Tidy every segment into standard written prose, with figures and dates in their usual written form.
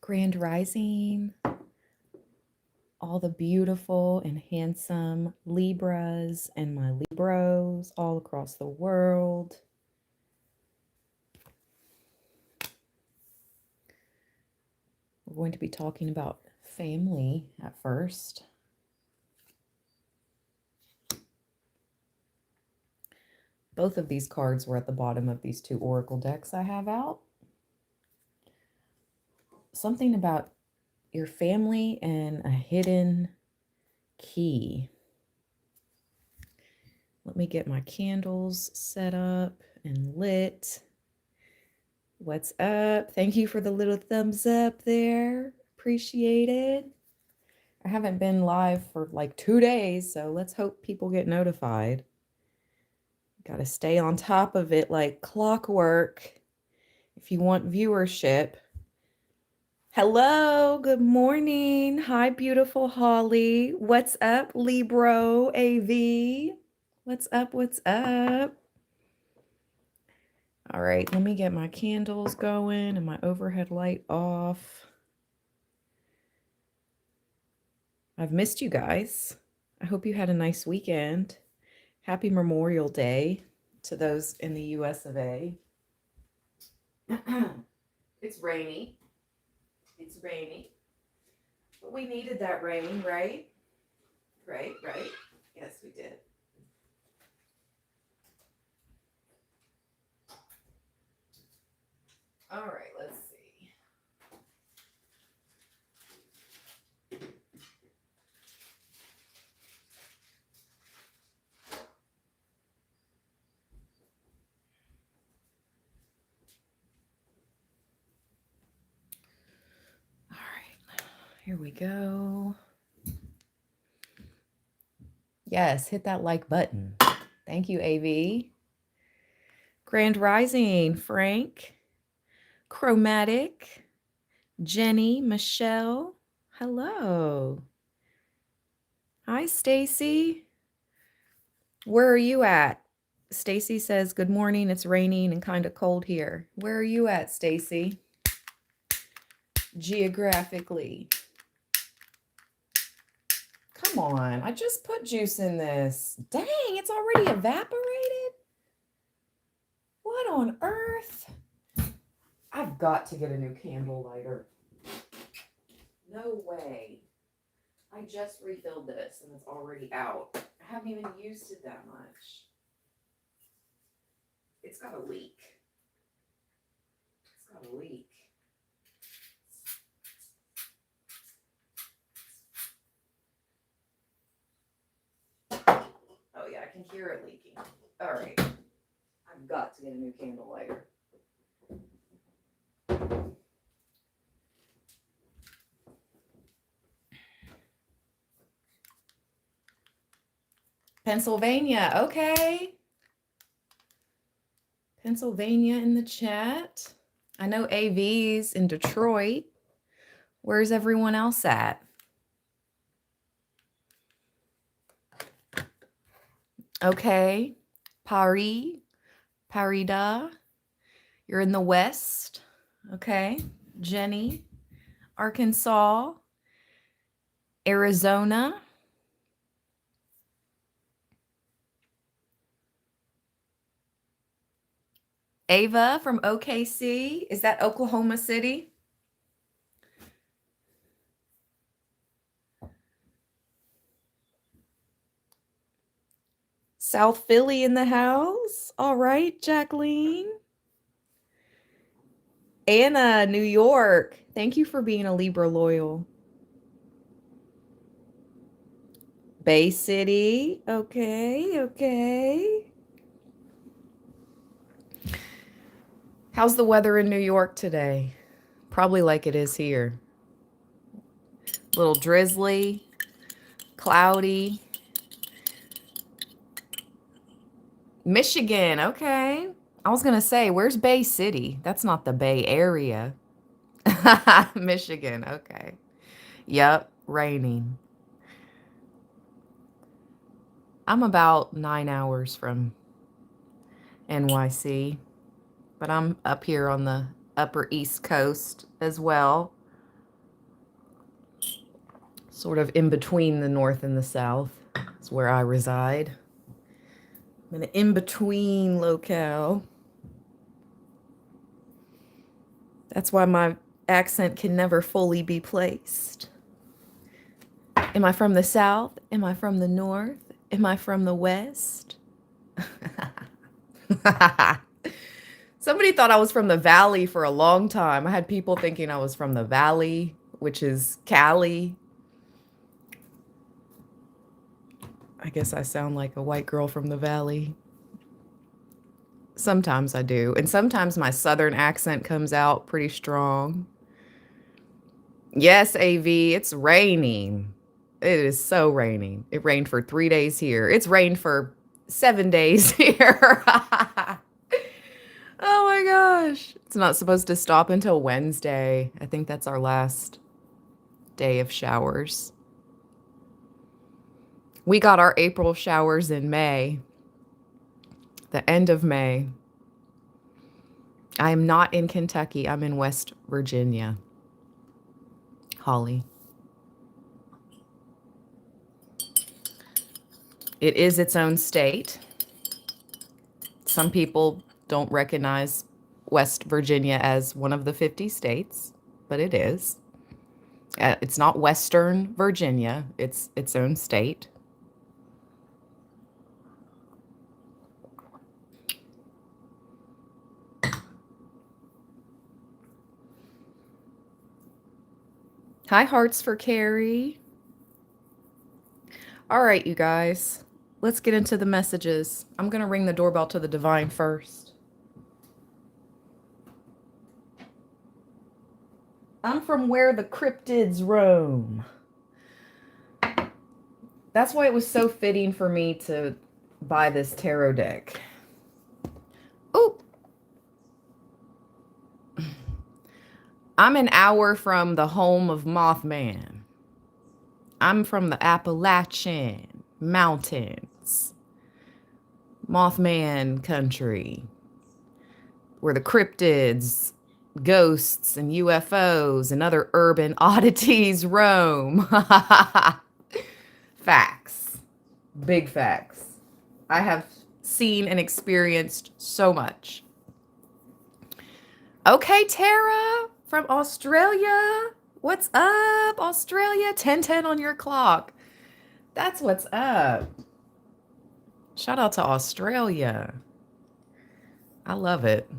Grand Rising, all the beautiful and handsome Libras and my Libros all across the world. We're going to be talking about family at first. Both of these cards were at the bottom of these two oracle decks I have out. Something about your family and a hidden key. Let me get my candles set up and lit. What's up? Thank you for the little thumbs up there. Appreciate it. I haven't been live for like 2 days, so let's hope people get notified. Got to stay on top of it like clockwork if you want viewership. Hello, good morning. Hi, beautiful Holly. What's up, Libro AV? What's up? What's up? All right, let me get my candles going and my overhead light off. I've missed you guys. I hope you had a nice weekend. Happy Memorial Day to those in the US of A. It's rainy. It's rainy. But we needed that rain, right? Right. Yes, we did. All right, let's see. All right, here we go. Yes, hit that like button. Thank you, AV. Grand Rising, Frank, Chromatic, Jenny, Michelle. Hello. Hi, Stacy. Where are you at? Stacy says, good morning. It's raining and kind of cold here. Where are you at, Stacy? Geographically. Come on. I just put juice in this. Dang, it's already evaporated? What on earth? I've got to get a new candle lighter. No way. I just refilled this and it's already out. I haven't even used it that much. It's got a leak. It's got a leak. Oh yeah, I can hear it leaking. All right. I've got to get a new candle lighter. Pennsylvania, okay. Pennsylvania in the chat. I know AV's in Detroit. Where's everyone else at? Okay. Paris, Parida. You're in the West. Okay. Jenny, Arkansas, Arizona. Ava from OKC. Is that Oklahoma City? South Philly in the house. All right, Jacqueline. Anna, New York. Thank you for being a Libra loyal. Bay City. Okay. How's the weather in New York today? Probably like it is here. A little drizzly, cloudy. Michigan, okay. I was going to say, where's Bay City? That's not the Bay Area. Michigan, okay. Yep, raining. I'm about 9 hours from NYC, but I'm up here on the upper East Coast as well. sort of in between the North and the South. It's where I reside. I'm in an in-between locale. That's why my accent can never fully be placed. Am I from the South? Am I from the North? Am I from the West? Somebody thought I was from the Valley for a long time. I had people thinking I was from the Valley, which is Cali. I guess I sound like a white girl from the Valley. Sometimes I do. And sometimes my Southern accent comes out pretty strong. Yes, AV, it's raining. It is so raining. It rained for 3 days here. It's rained for 7 days here. Oh my gosh. It's not supposed to stop until Wednesday. I think that's our last day of showers. We got our April showers in May, the end of May. I am not in Kentucky. I'm in West Virginia. Holly. It is its own state. Some people don't recognize West Virginia as one of the 50 states, but it is. It's not Western Virginia. It's its own state. Hi, hearts for Carrie. All right, you guys. Let's get into the messages. I'm going to ring the doorbell to the divine first. I'm from where the cryptids roam. That's why it was so fitting for me to buy this tarot deck. Oh, I'm an hour from the home of Mothman. I'm from the Appalachian Mountains. Mothman country. Where the cryptids, ghosts, and UFOs and other urban oddities roam. Facts. Big facts. I have seen and experienced so much. Okay, Tara from Australia. What's up, Australia? 10:10 on your clock. That's what's up. Shout out to Australia. I love it.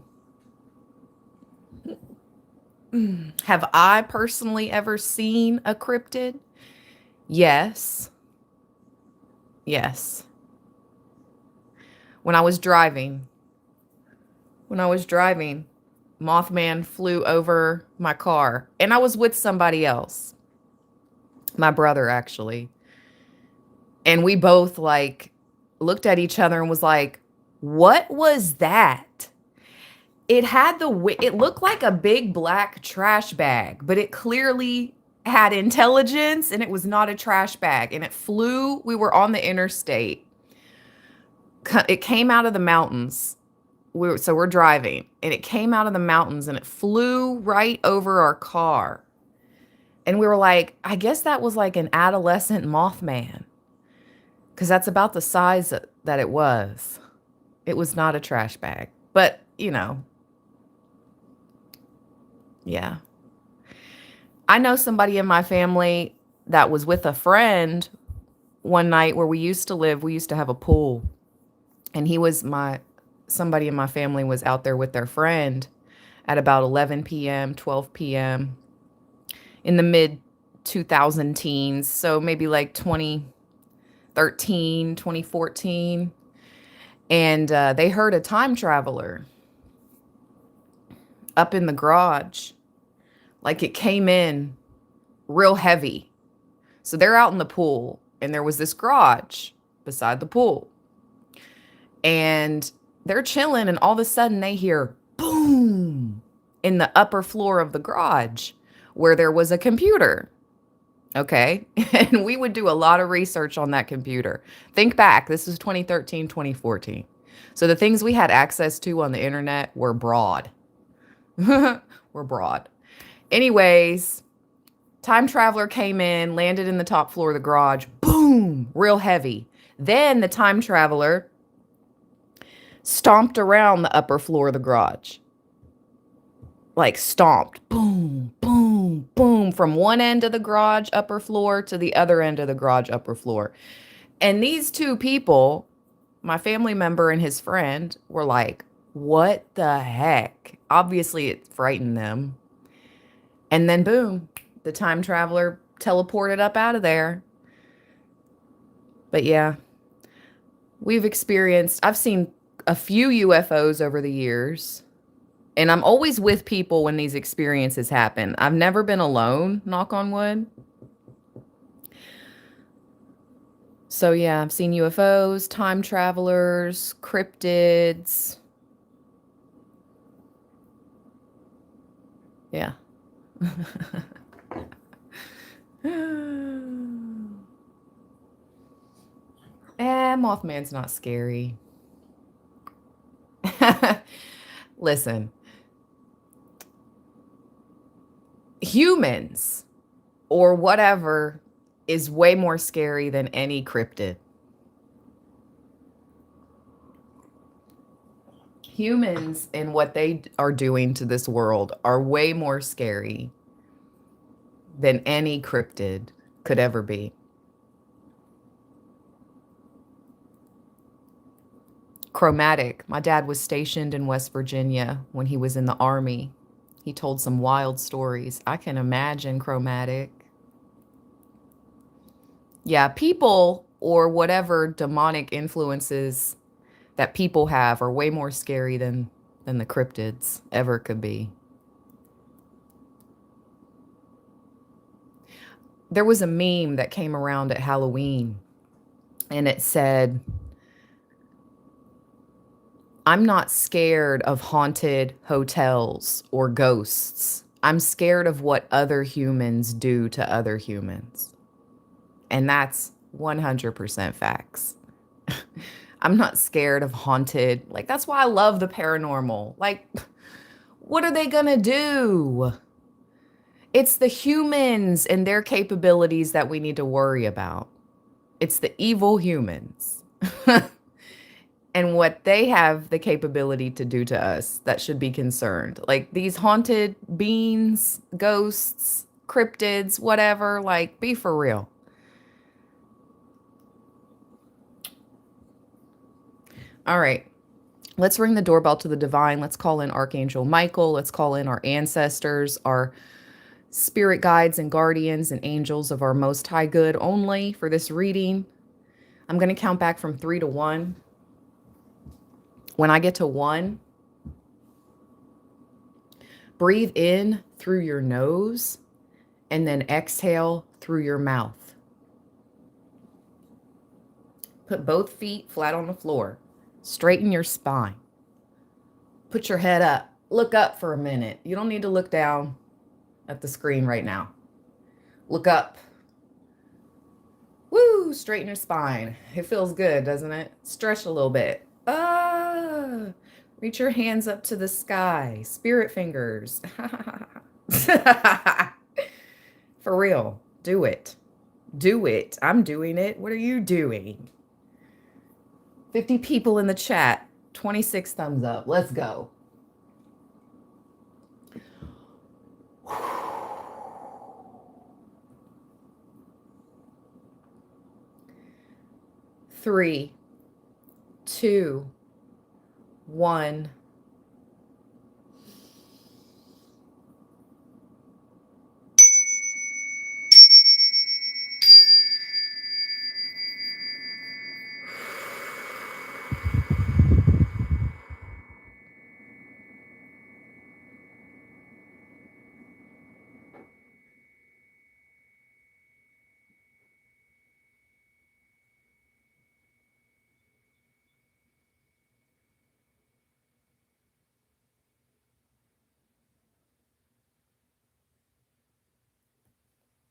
Have I personally ever seen a cryptid? Yes. Yes. When I was driving, Mothman flew over my car, and I was with somebody else, my brother actually. And we both like looked at each other and was like, what was that? It looked like a big black trash bag, but it clearly had intelligence, and it was not a trash bag. And it flew. We were on the interstate. It came out of the mountains. So we're driving, and it came out of the mountains, and it flew right over our car. And we were like, I guess that was like an adolescent Mothman, because that's about the size that it was. It was not a trash bag, but you know. Yeah. I know somebody in my family that was with a friend one night where we used to live. We used to have a pool, and somebody in my family was out there with their friend at about 11 p.m., 12 p.m. in the mid 2000 teens. So maybe like 2013, 2014. And they heard a time traveler up in the garage. Like it came in real heavy. So they're out in the pool, and there was this garage beside the pool. And they're chilling, and all of a sudden they hear boom in the upper floor of the garage where there was a computer. Okay. And we would do a lot of research on that computer. Think back. This was 2013, 2014. So the things we had access to on the internet were broad. Anyways, Time traveler came in, landed in the top floor of the garage. Boom, real heavy. Then the time traveler stomped around the upper floor of the garage. Like stomped. Boom, boom, boom. From one end of the garage upper floor to the other end of the garage upper floor. And these two people, my family member and his friend, were like, what the heck? Obviously, it frightened them. And then, boom, the time traveler teleported up out of there. But yeah, I've seen a few UFOs over the years. And I'm always with people when these experiences happen. I've never been alone, knock on wood. So yeah, I've seen UFOs, time travelers, cryptids. Yeah. Mothman's not scary. Listen, humans or whatever is way more scary than any cryptid. Humans and what they are doing to this world are way more scary than any cryptid could ever be. Chromatic. My dad was stationed in West Virginia when he was in the Army. He told some wild stories. I can imagine Chromatic. Yeah, people or whatever demonic influences that people have are way more scary than the cryptids ever could be. There was a meme that came around at Halloween, and it said, I'm not scared of haunted hotels or ghosts. I'm scared of what other humans do to other humans. And that's 100% facts. I'm not scared of haunted. Like, that's why I love the paranormal. Like, what are they gonna do? It's the humans and their capabilities that we need to worry about. It's the evil humans and what they have the capability to do to us that should be concerned. Like these haunted beings, ghosts, cryptids, whatever, like be for real. All right. Let's ring the doorbell to the divine. Let's call in Archangel Michael. Let's call in our ancestors, our spirit guides and guardians and angels of our most high good only for this reading. I'm going to count back from 3 to 1. When I get to 1, breathe in through your nose and then exhale through your mouth. Put both feet flat on the floor. Straighten your spine. Put your head up. Look up for a minute. You don't need to look down at the screen right now. Look up. Woo! Straighten your spine. It feels good, doesn't it? Stretch a little bit. Reach your hands up to the sky. Spirit fingers. For real. Do it. Do it. I'm doing it. What are you doing? 50 people in the chat. 26 thumbs up. Let's go. Three, two, one.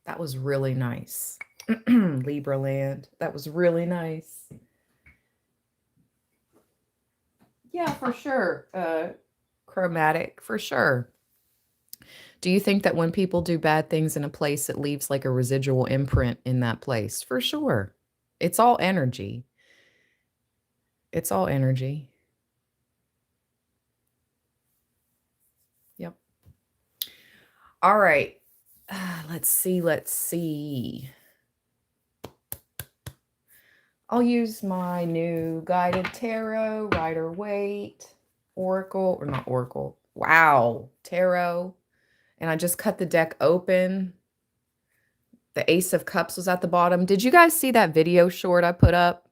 That was really nice. Libra land. That was really nice. Yeah, for sure. Chromatic, for sure. Do you think that when people do bad things in a place, it leaves like a residual imprint in that place? For sure. It's all energy. It's all energy. Yep. All right. Let's see. Let's see. I'll use my new guided tarot, Rider Waite, Oracle, or not Oracle. Wow. Tarot. And I just cut the deck open. The Ace of Cups was at the bottom. Did you guys see that video short I put up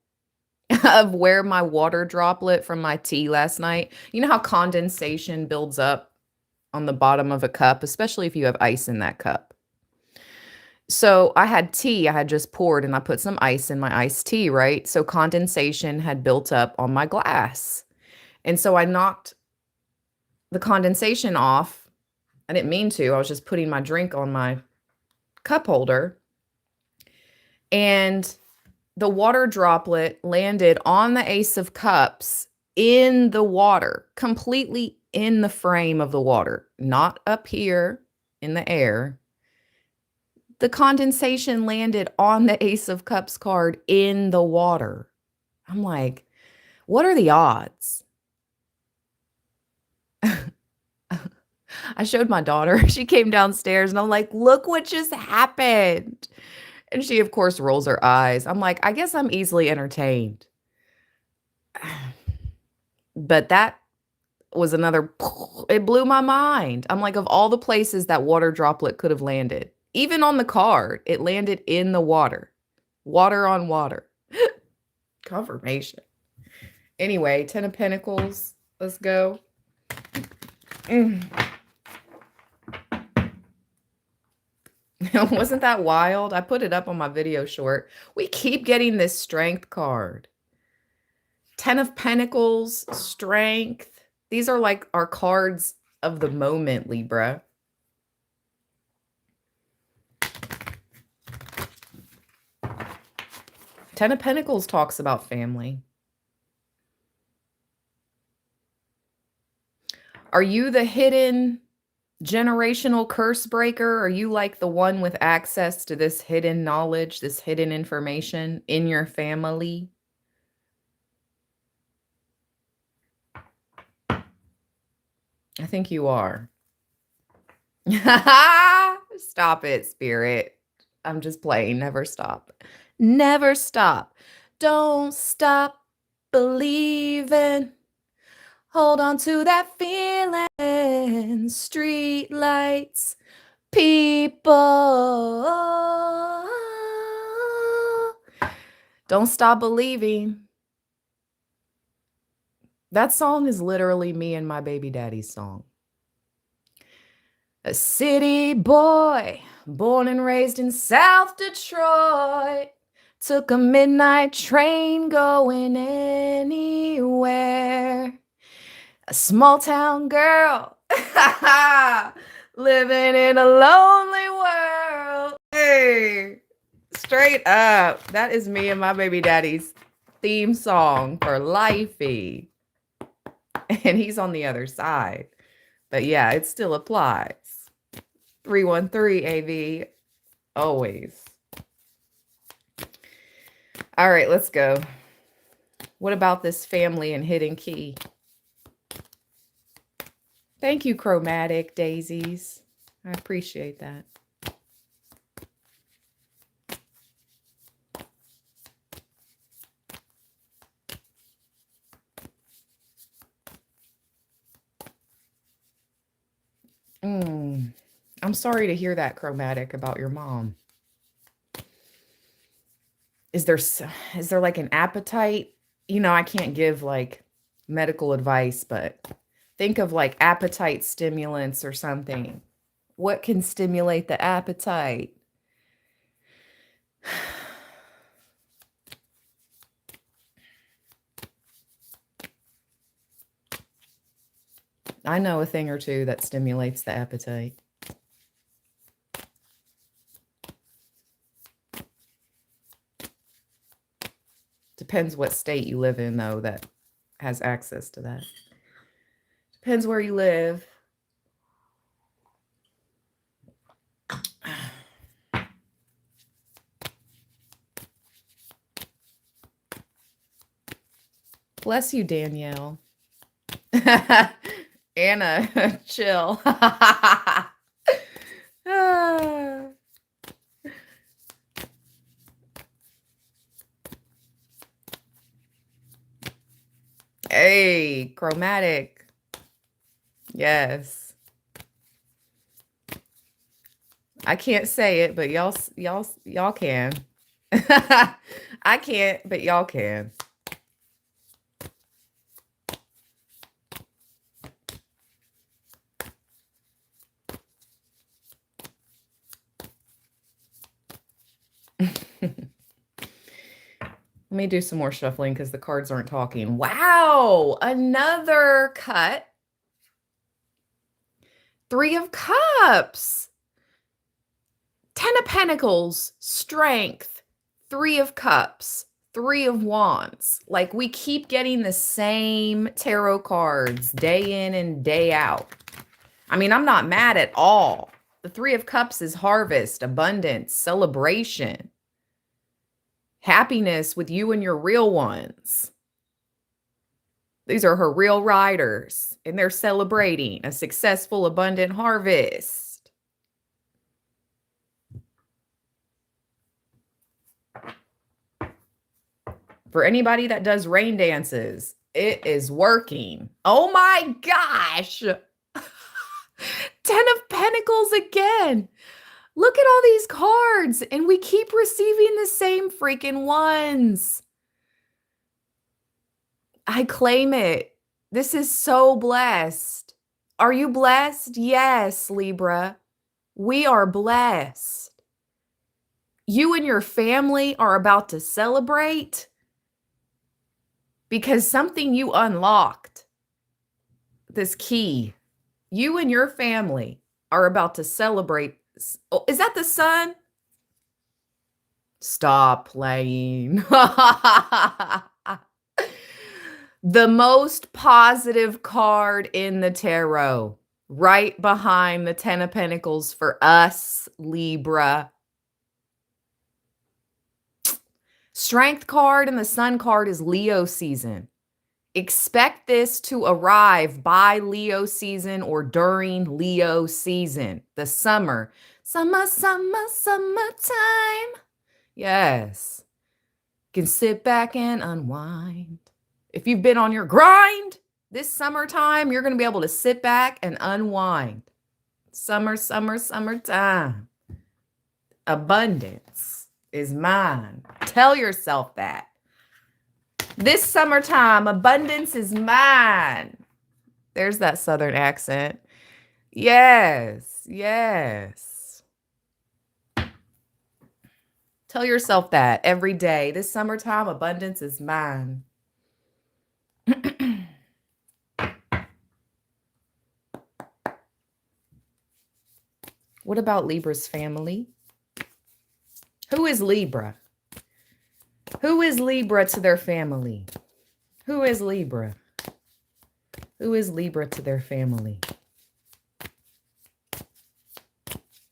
of where my water droplet from my tea last night? You know how condensation builds up on the bottom of a cup, especially if you have ice in that cup. So I had tea I had just poured and I put some ice in my iced tea, right? So condensation had built up on my glass. And so I knocked the condensation off. I didn't mean to. I was just putting my drink on my cup holder. And the water droplet landed on the Ace of Cups in the water, completely in the frame of the water, not up here in the air. The condensation landed on the Ace of Cups card in the water. I'm like, what are the odds? I showed my daughter. She came downstairs and I'm like, look what just happened. And she, of course, rolls her eyes. I'm like, I guess I'm easily entertained. But that was another, it blew my mind. I'm like, of all the places that water droplet could have landed, even on the card, it landed in the water. Water on water. Confirmation. Anyway, 10 of Pentacles. Let's go. Wasn't that wild? I put it up on my video short. We keep getting this Strength card. 10 of Pentacles, Strength. These are like our cards of the moment, Libra. Ten of Pentacles talks about family. Are you the hidden generational curse breaker? Are you like the one with access to this hidden knowledge, this hidden information in your family? I think you are. Stop it, Spirit. I'm just playing. Never stop. Never stop. Don't stop believing. Hold on to that feeling. Street lights, people. Don't stop believing. That song is literally me and my baby daddy's song. A city boy, born and raised in South Detroit, took a midnight train going anywhere. A small town girl, living in a lonely world. Hey, straight up. That is me and my baby daddy's theme song for lifey. And he's on the other side. But yeah, it still applies. 313 AV, always. All right, let's go. What about this family and hidden key? Thank you, Chromatic Daisies. I appreciate that. I'm sorry to hear that, Chromatic, about your mom. Is there like an appetite? You know, I can't give like medical advice, but think of like appetite stimulants or something. What can stimulate the appetite? I know a thing or two that stimulates the appetite. Depends what state you live in, though, that has access to that. Depends where you live. Bless you, Danielle. Anna, chill. Hey, chromatic. Yes. I can't say it, but y'all can. I can't, but y'all can. Let me do some more shuffling because the cards aren't talking. Wow, another cut. 3 of Cups. 10 of Pentacles, strength. 3 of Cups, 3 of Wands. Like, we keep getting the same tarot cards day in and day out. I mean, I'm not mad at all. The 3 of Cups is harvest, abundance, celebration, happiness with you and your real ones. These are her real riders, and they're celebrating a successful, abundant harvest. For anybody that does rain dances, it is working. Oh my gosh. 10 of Pentacles again. Look at all these cards, and we keep receiving the same freaking ones. I claim it. This is so blessed. Are you blessed? Yes, Libra. We are blessed. You and your family are about to celebrate because something you unlocked, this key, you and your family are about to celebrate. Oh, is that the sun? Stop playing. The most positive card in the tarot, right behind the 10 of Pentacles for us, Libra. Strength card and the Sun card is Leo season. Expect this to arrive by Leo season or during Leo season. The summer. Summertime. Yes. You can sit back and unwind. If you've been on your grind this summertime, you're going to be able to sit back and unwind. Summertime. Abundance is mine. Tell yourself that. This summertime, abundance is mine. There's that Southern accent. Yes, yes. Tell yourself that every day. This summertime, abundance is mine. What about Libra's family? Who is Libra? Who is Libra to their family? Who is Libra? Who is Libra to their family?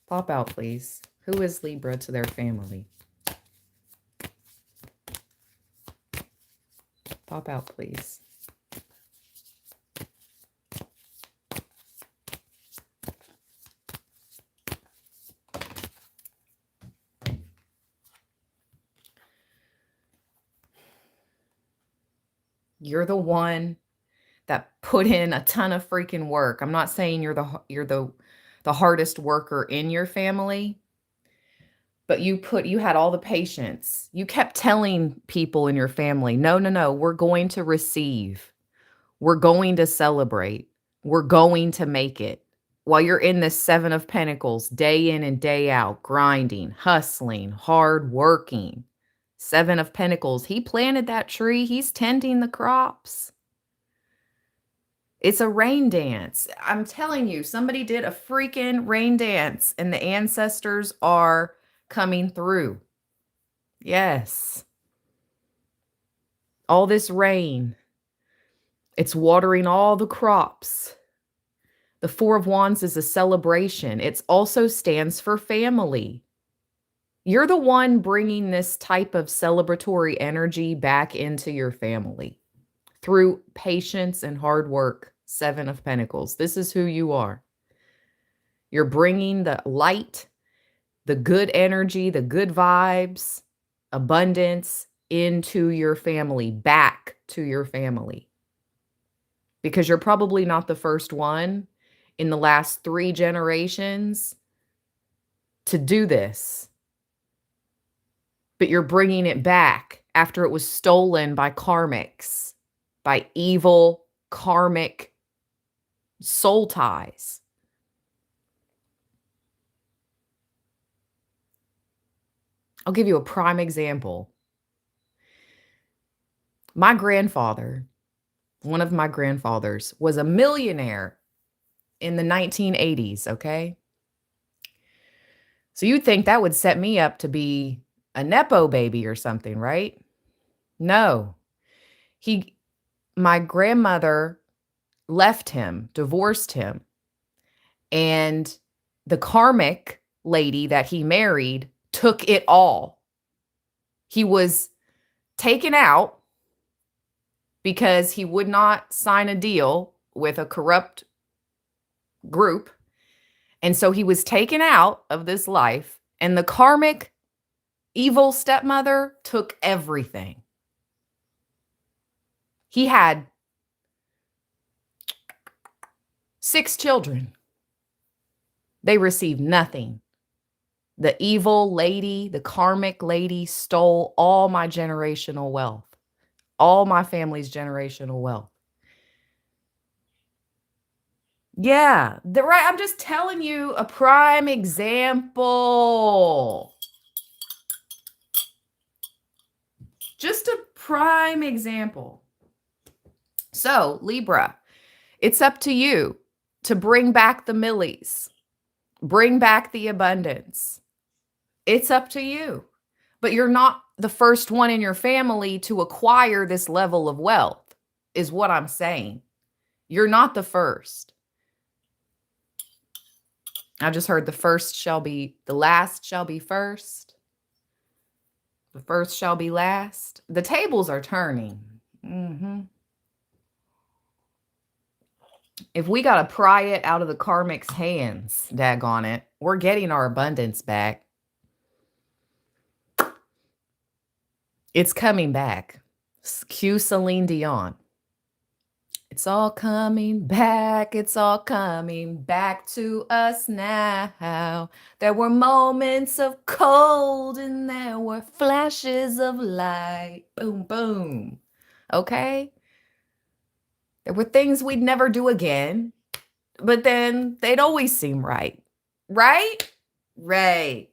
Pop out, please. Who is Libra to their family? Pop out, please. You're the one that put in a ton of freaking work. I'm not saying you're the hardest worker in your family, but you had all the patience. You kept telling people in your family, no, we're going to receive. We're going to celebrate. We're going to make it. While you're in this 7 of Pentacles, day in and day out, grinding, hustling, hard working. 7 of Pentacles, he planted that tree. He's tending the crops. It's a rain dance. I'm telling you, somebody did a freaking rain dance and the ancestors are coming through. Yes. All this rain, it's watering all the crops. The 4 of Wands is a celebration. It also stands for family. You're the one bringing this type of celebratory energy back into your family through patience and hard work. Seven of Pentacles. This is who you are. You're bringing the light, the good energy, the good vibes, abundance into your family, back to your family. Because you're probably not the first one in the last 3 generations to do this. But you're bringing it back after it was stolen by karmics, by evil karmic soul ties. I'll give you a prime example. My grandfather, one of my grandfathers, was a millionaire in the 1980s, okay? So you'd think that would set me up to be a Nepo baby or something, right? No. My grandmother left him, divorced him, and the karmic lady that he married took it all. He was taken out because he would not sign a deal with a corrupt group. And so he was taken out of this life, and the karmic evil stepmother took everything. He had 6 children. They received nothing. The evil lady, the karmic lady, stole all my generational wealth, all my family's generational wealth. Yeah, right. I'm just telling you a prime example. Just a prime example. So, Libra, it's up to you to bring back the millies, bring back the abundance. It's up to you. But you're not the first one in your family to acquire this level of wealth, is what I'm saying. You're not the first. I just heard the last shall be first. The first shall be last. The tables are turning. If we got to pry it out of the karmic's hands, daggone it, we're getting our abundance back. It's coming back. Cue Celine Dion. It's all coming back. It's all coming back to us now. There were moments of cold and there were flashes of light. Boom, boom. Okay? There were things we'd never do again, but then they'd always seem right. Right? Right.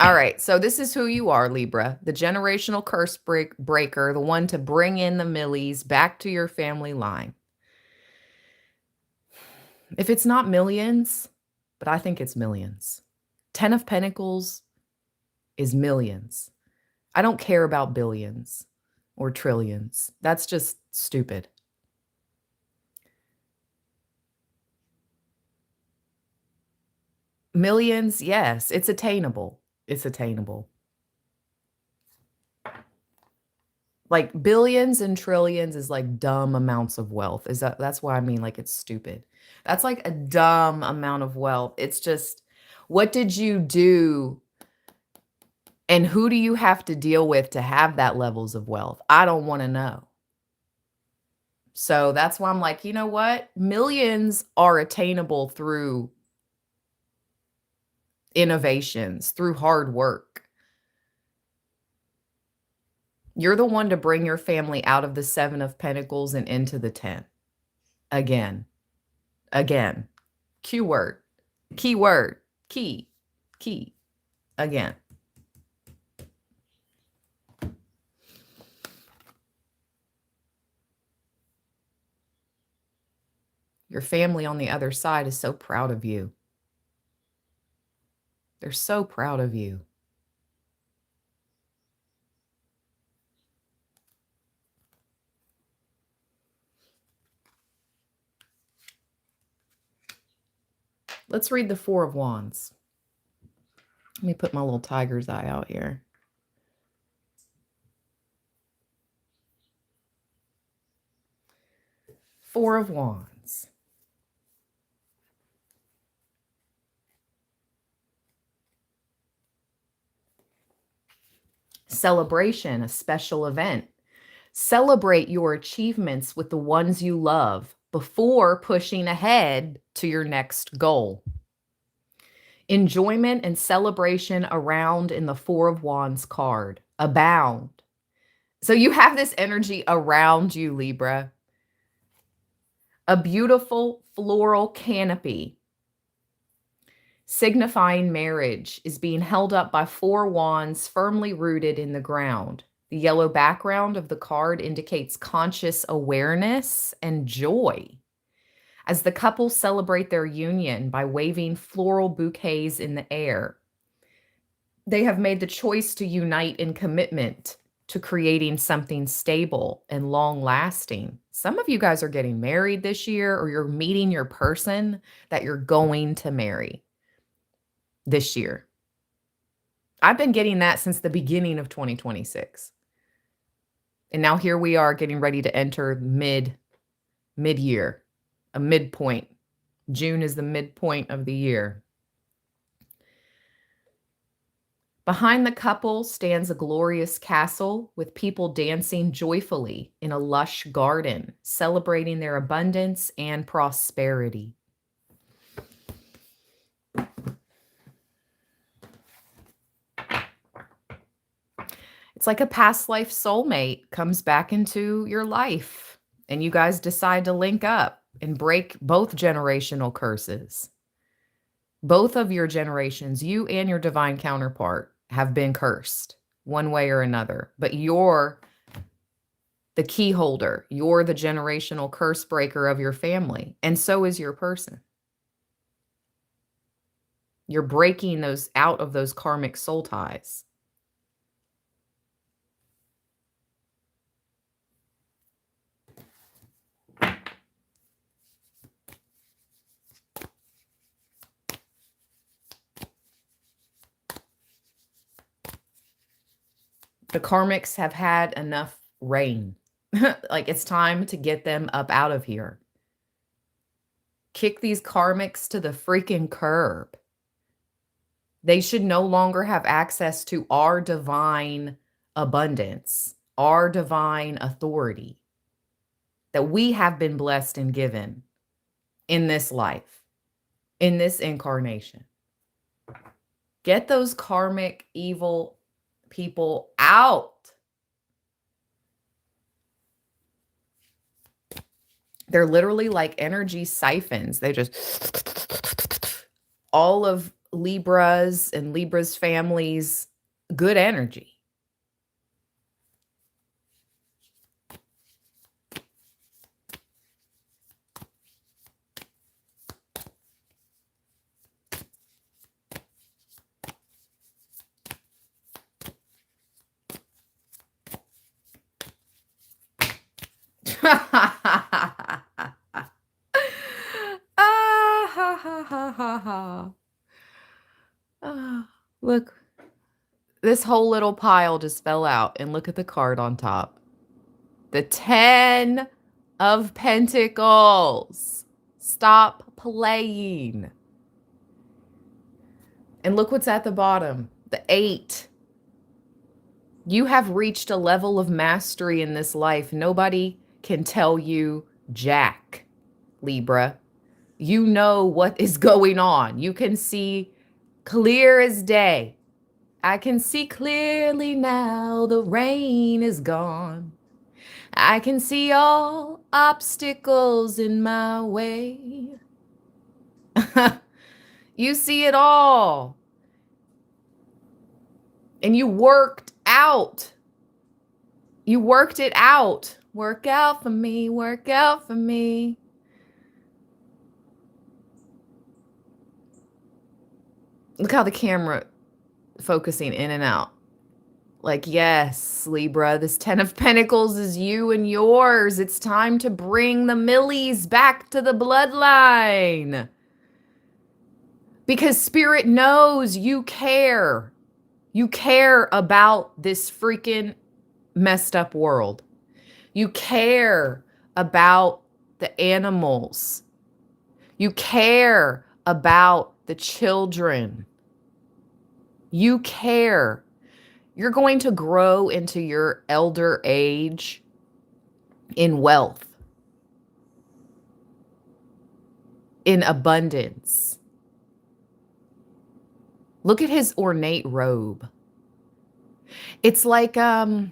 All right, so this is who you are, Libra, the generational curse breaker, the one to bring in the millies back to your family line. If it's not millions, but I think it's millions. 10 of Pentacles is millions. I don't care about billions or trillions. That's just stupid. Millions, yes, it's attainable. It's attainable. Like billions and trillions is like dumb amounts of wealth. That's why I mean like it's stupid. That's like a dumb amount of wealth. It's just, what did you do and who do you have to deal with to have that levels of wealth? I don't want to know. So that's why I'm like, you know what? Millions are attainable through innovations, through hard work. You're the one to bring your family out of the 7 of Pentacles and into the 10. Again. Keyword, key, again. Your family on the other side is so proud of you. They're so proud of you. Let's read the 4 of Wands. Let me put my little tiger's eye out here. Four of Wands. Celebration, a special event. Celebrate your achievements with the ones you love before pushing ahead to your next goal. Enjoyment and celebration around in the Four of Wands card. Abound. So you have this energy around you, Libra. A beautiful floral canopy signifying marriage is being held up by four wands firmly rooted in the ground. The yellow background of the card indicates conscious awareness and joy as the couple celebrate their union by waving floral bouquets in the air. They have made the choice to unite in commitment to creating something stable and long-lasting. Some of you guys are getting married this year, or you're meeting your person that you're going to marry this year. I've been getting that since the beginning of 2026. And now here we are getting ready to enter mid-year, a midpoint. June is the midpoint of the year. Behind the couple stands a glorious castle with people dancing joyfully in a lush garden, celebrating their abundance and prosperity. It's like a past life soulmate comes back into your life and you guys decide to link up and break both generational curses. Both of your generations, you and your divine counterpart, have been cursed one way or another, but you're the key holder. You're the generational curse breaker of your family, and so is your person. You're breaking those out of those karmic soul ties. The karmics have had enough rain. Like, it's time to get them up out of here. Kick these karmics to the freaking curb. They should no longer have access to our divine abundance, our divine authority that we have been blessed and given in this life, in this incarnation. Get those karmic evil people out. They're literally like energy siphons. They just all of Libras and Libras families, good energy. Look, this whole little pile just fell out, and look at the card on top. The 10 of Pentacles. Stop playing. And look what's at the bottom. The 8. You have reached a level of mastery in this life. Nobody can tell you jack, Libra. You know what is going on. You can see clear as day. I can see clearly now, the rain is gone. I can see all obstacles in my way. You see it all. And you worked out. You worked it out. Work out for me, work out for me. Look how the camera focusing in and out. Like, yes, Libra, this 10 of Pentacles is you and yours. It's time to bring the Millies back to the bloodline. Because Spirit knows you care. You care about this freaking messed up world. You care about the animals. You care about the children. You care. You're going to grow into your elder age in wealth, in abundance. Look at his ornate robe. It's like, oh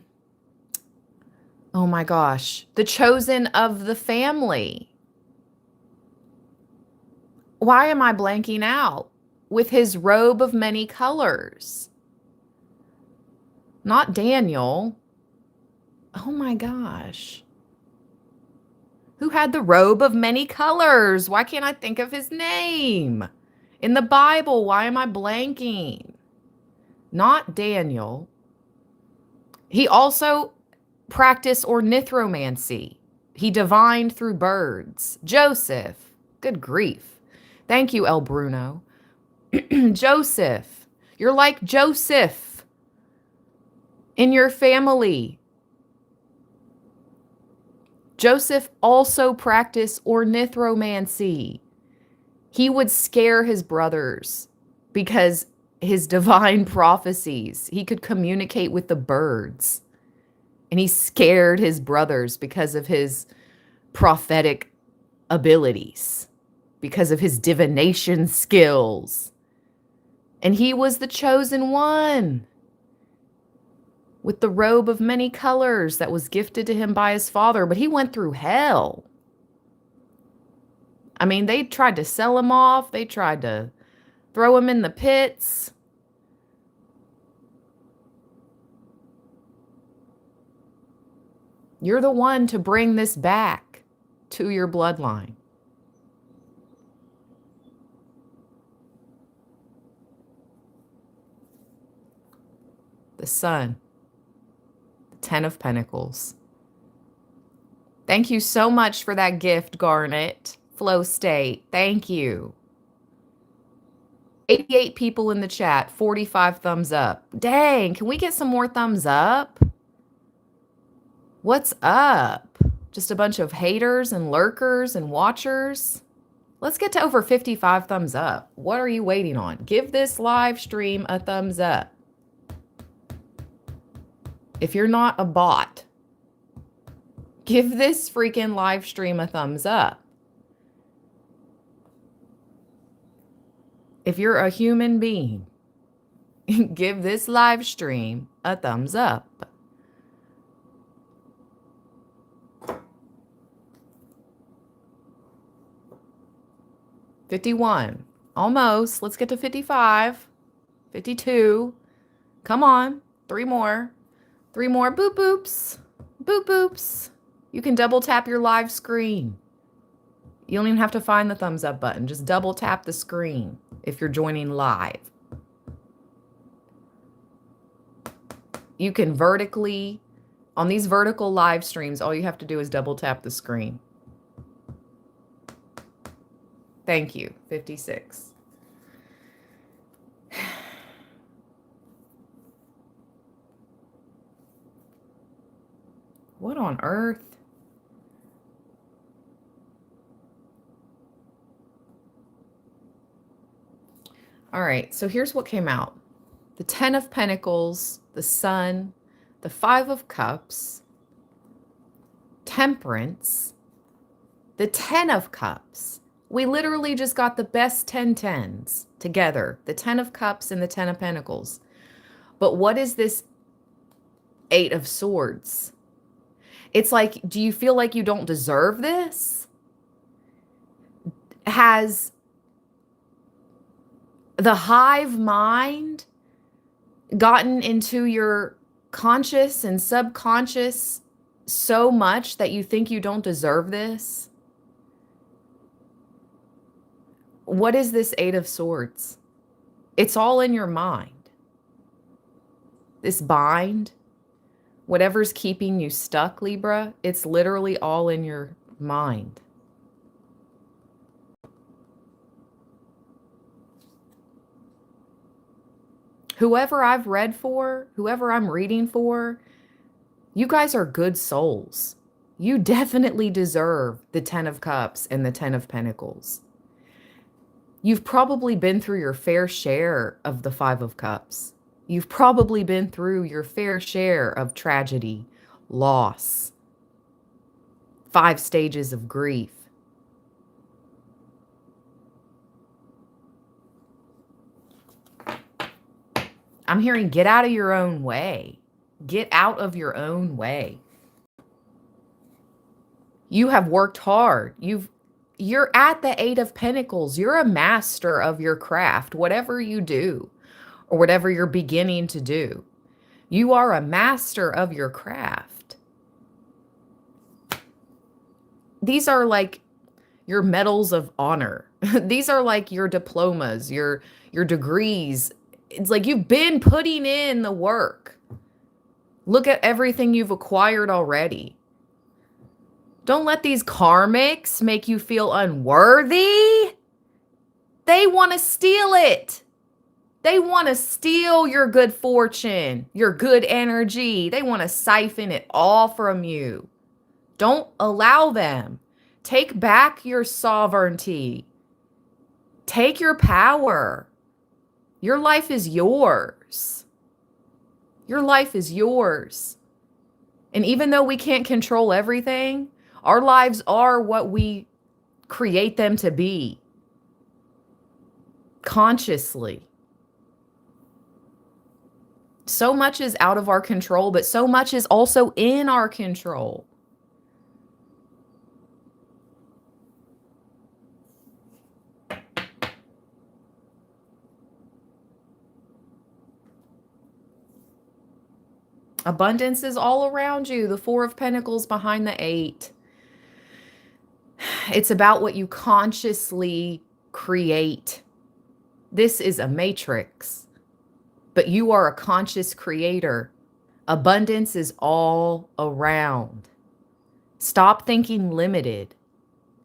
my gosh, the chosen of the family. Why am I blanking out? With his robe of many colors. Not Daniel. Oh my gosh. Who had the robe of many colors? Why can't I think of his name? In the Bible, why am I blanking? Not Daniel. He also practiced ornithromancy. He divined through birds. Joseph. Good grief. Thank you, El Bruno. Joseph. You're like Joseph in your family. Joseph also practiced ornithromancy. He would scare his brothers because his divine prophecies, he could communicate with the birds. And he scared his brothers because of his prophetic abilities, because of his divination skills. And he was the chosen one with the robe of many colors that was gifted to him by his father, but he went through hell. I mean, they tried to sell him off. They tried to throw him in the pits. You're the one to bring this back to your bloodline. The Sun. 10 of Pentacles. Thank you so much for that gift, Garnet. Flow State. Thank you. 88 people in the chat. 45 thumbs up. Dang, can we get some more thumbs up? What's up? Just a bunch of haters and lurkers and watchers? Let's get to over 55 thumbs up. What are you waiting on? Give this live stream a thumbs up. If you're not a bot, give this freaking live stream a thumbs up. If you're a human being, give this live stream a thumbs up. $51. Almost. Let's get to 55. 52. Come on. 3 more. 3 more. Boop boops. Boop boops. You can double tap your live screen. You don't even have to find the thumbs up button. Just double tap the screen if you're joining live. You can vertically, on these vertical live streams, all you have to do is double tap the screen. Thank you. 56. What on earth? All right, so here's what came out. The 10 of Pentacles, the Sun, the 5 of Cups, Temperance, the 10 of Cups. We literally just got the best 10 tens together, the 10 of Cups and the 10 of Pentacles. But what is this 8 of Swords? It's like, do you feel like you don't deserve this? Has the hive mind gotten into your conscious and subconscious so much that you think you don't deserve this? What is this 8 of Swords? It's all in your mind. This bind, whatever's keeping you stuck, Libra, it's literally all in your mind. Whoever I've read for, whoever I'm reading for, you guys are good souls. You definitely deserve the 10 of Cups and the 10 of Pentacles. You've probably been through your fair share of the 5 of Cups. You've probably been through your fair share of tragedy, loss, 5 stages of grief. I'm hearing get out of your own way. Get out of your own way. You have worked hard. You're at the 8 of Pentacles. You're a master of your craft, whatever you do or whatever you're beginning to do. You are a master of your craft. These are like your medals of honor. These are like your diplomas, your degrees. It's like you've been putting in the work. Look at everything you've acquired already. Don't let these karmics make you feel unworthy. They want to steal it. They want to steal your good fortune, your good energy. They want to siphon it all from you. Don't allow them. Take back your sovereignty. Take your power. Your life is yours. Your life is yours. And even though we can't control everything, our lives are what we create them to be consciously. So much is out of our control, but so much is also in our control. Abundance is all around you. The 4 of Pentacles behind the 8. It's about what you consciously create. This is a matrix, but you are a conscious creator. Abundance is all around. Stop thinking limited.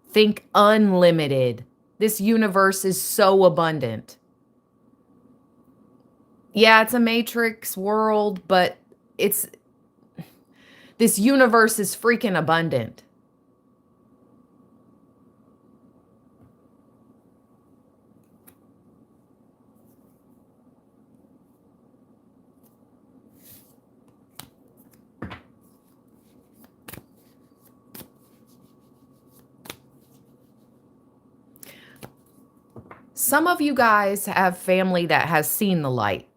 Think unlimited. This universe is so abundant. Yeah, it's a matrix world, but this universe is freaking abundant. Some of you guys have family that has seen the light.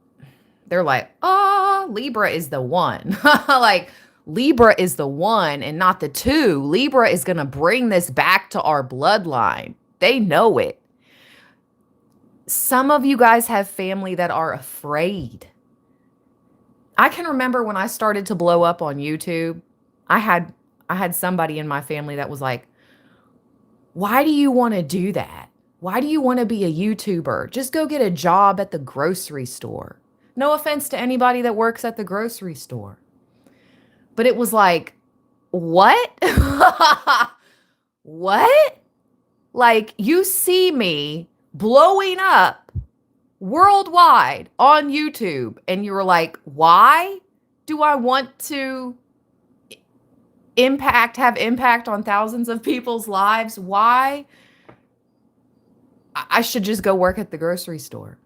They're like, oh, Libra is the one. Like, Libra is the one and not the 2. Libra is going to bring this back to our bloodline. They know it. Some of you guys have family that are afraid. I can remember when I started to blow up on YouTube, I had somebody in my family that was like, why do you want to do that? Why do you want to be a YouTuber? Just go get a job at the grocery store. No offense to anybody that works at the grocery store. But it was like, what? What? Like, you see me blowing up worldwide on YouTube, and you were like, why do I want to have impact on thousands of people's lives? Why? I should just go work at the grocery store.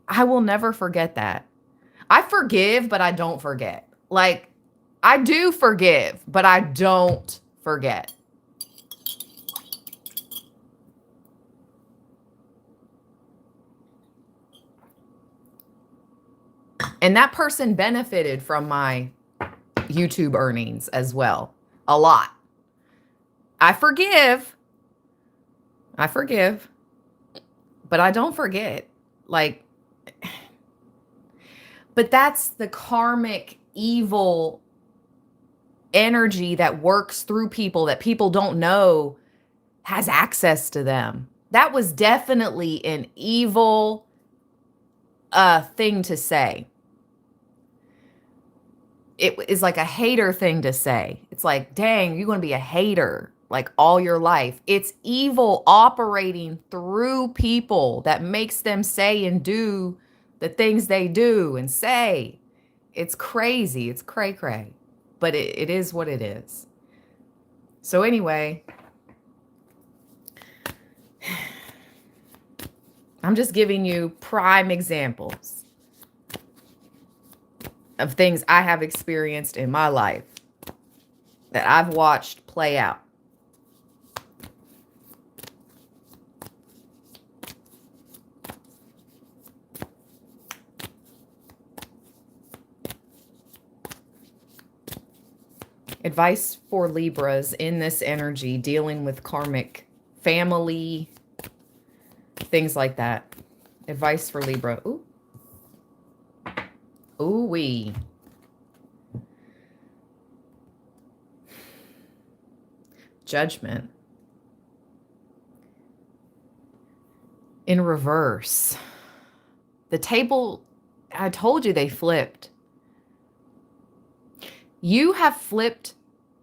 I will never forget that. I forgive, but I don't forget. Like, I do forgive, but I don't forget. And that person benefited from my YouTube earnings as well. A lot. I forgive, but I don't forget. Like, but that's the karmic evil energy that works through people that people don't know has access to them. That was definitely an evil thing to say. It is like a hater thing to say. It's like, dang, you're going to be a hater like all your life. It's evil operating through people that makes them say and do the things they do and say. It's crazy. It's cray-cray. But it is what it is. So anyway, I'm just giving you prime examples of things I have experienced in my life that I've watched play out. Advice for Libras in this energy, dealing with karmic family, things like that. Advice for Libra. Ooh. Ooh-wee. Judgment. In reverse. The table, I told you they flipped. You have flipped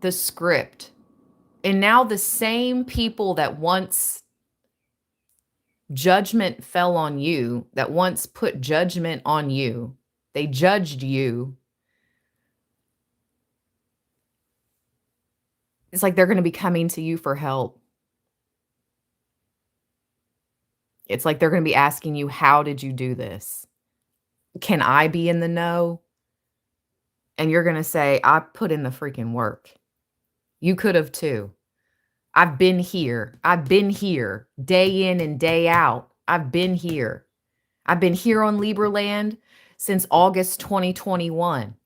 the script. And now the same people that once judgment fell on you, that once put judgment on you, they judged you. It's like they're going to be coming to you for help. It's like they're going to be asking you, how did you do this? Can I be in the know? And you're going to say, I put in the freaking work. You could have too. I've been here. I've been here day in and day out. I've been here. I've been here on Libra land since August 2021.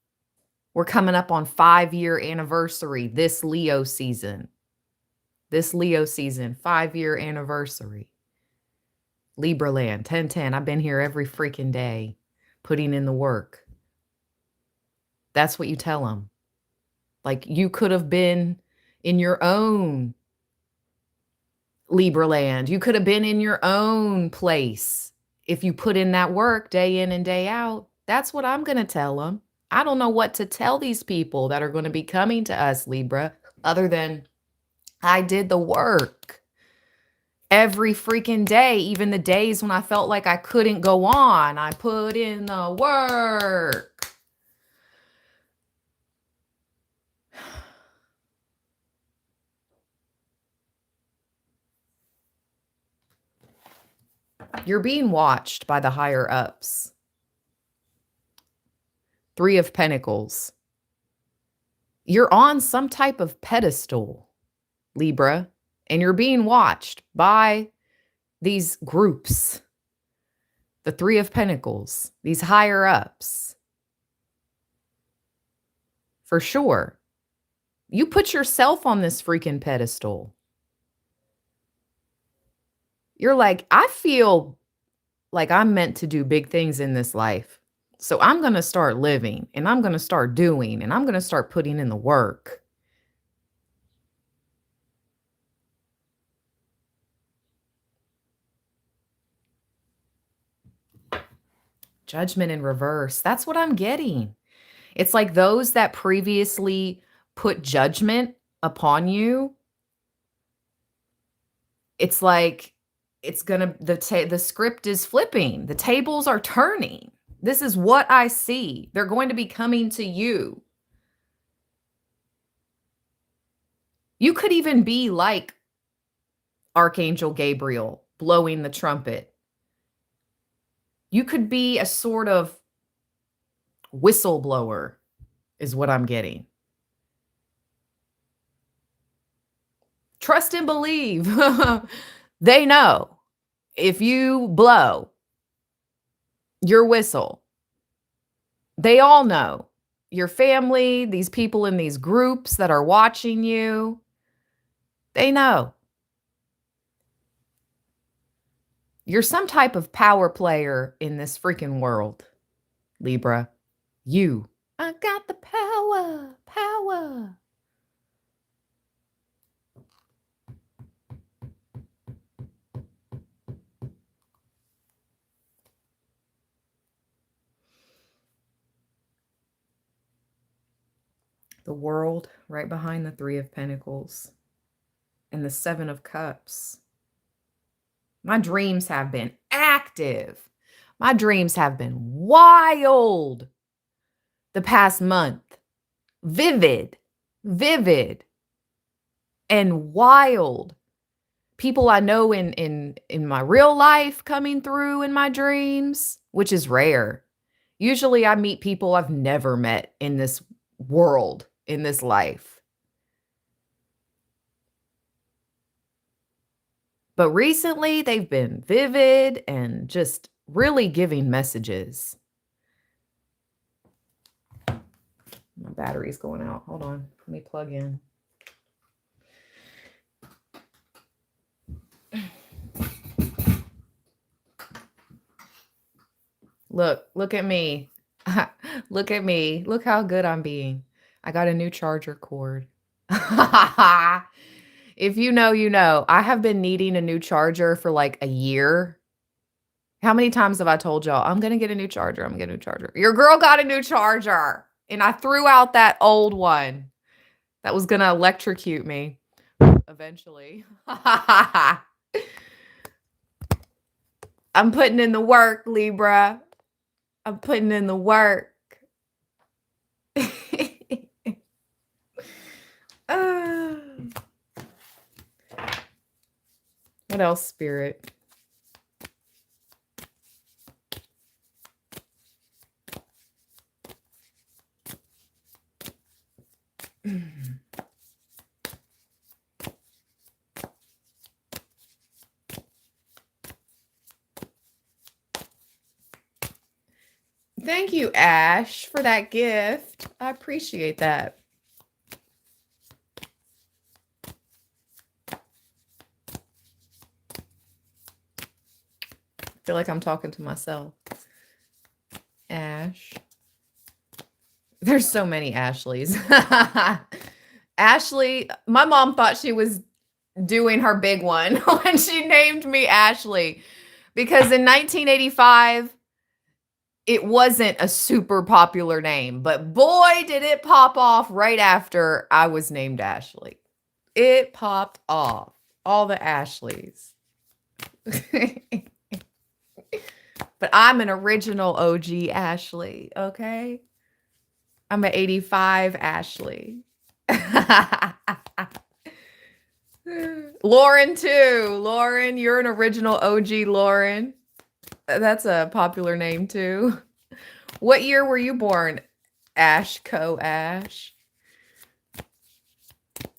We're coming up on 5-year anniversary this Leo season. This Leo season, 5-year anniversary. Libra land, 1010. I've been here every freaking day, putting in the work. That's what you tell them. Like, you could have been in your own Libra land. You could have been in your own place if you put in that work day in and day out. That's what I'm going to tell them. I don't know what to tell these people that are going to be coming to us, Libra, other than I did the work every freaking day, even the days when I felt like I couldn't go on. I put in the work. You're being watched by the higher ups. 3 of Pentacles. You're on some type of pedestal, Libra, and you're being watched by these groups. The 3 of Pentacles, these higher ups. For sure. You put yourself on this freaking pedestal. You're like, I feel like I'm meant to do big things in this life. So I'm going to start living, and I'm going to start doing, and I'm going to start putting in the work. Judgment in reverse. That's what I'm getting. It's like those that previously put judgment upon you. It's like it's going to, the script is flipping. The tables are turning. This is what I see. They're going to be coming to you. You could even be like Archangel Gabriel blowing the trumpet. You could be a sort of whistleblower, is what I'm getting. Trust and believe. They know if you blow your whistle, they all know. Your family, these people in these groups that are watching you, they know. You're some type of power player in this freaking world, Libra. You. I got the power, power. The World right behind the 3 of Pentacles and the 7 of Cups. My dreams have been active. My dreams have been wild the past month. Vivid, vivid. and wild. People I know in my real life coming through in my dreams, which is rare. Usually I meet people I've never met in this world, in this life. But recently they've been vivid and just really giving messages. My battery's going out. Hold on. Let me plug in. Look at me. Look at me. Look how good I'm being. I got a new charger cord. If you know, you know. I have been needing a new charger for like a year. How many times have I told y'all, I'm going to get a new charger? I'm going to get a new charger. Your girl got a new charger. And I threw out that old one that was going to electrocute me eventually. I'm putting in the work, Libra. I'm putting in the work. What else, Spirit? Thank you, Ash, for that gift. I appreciate that. I feel like I'm talking to myself. Ash. There's so many Ashleys. Ashley, my mom thought she was doing her big one when she named me Ashley, because in 1985, it wasn't a super popular name, but boy, did it pop off right after I was named Ashley. It popped off. All the Ashleys. But I'm an original OG Ashley, okay? I'm an 85 Ashley. Lauren too. Lauren, you're an original OG Lauren. That's a popular name too. What year were you born, Ash Ash?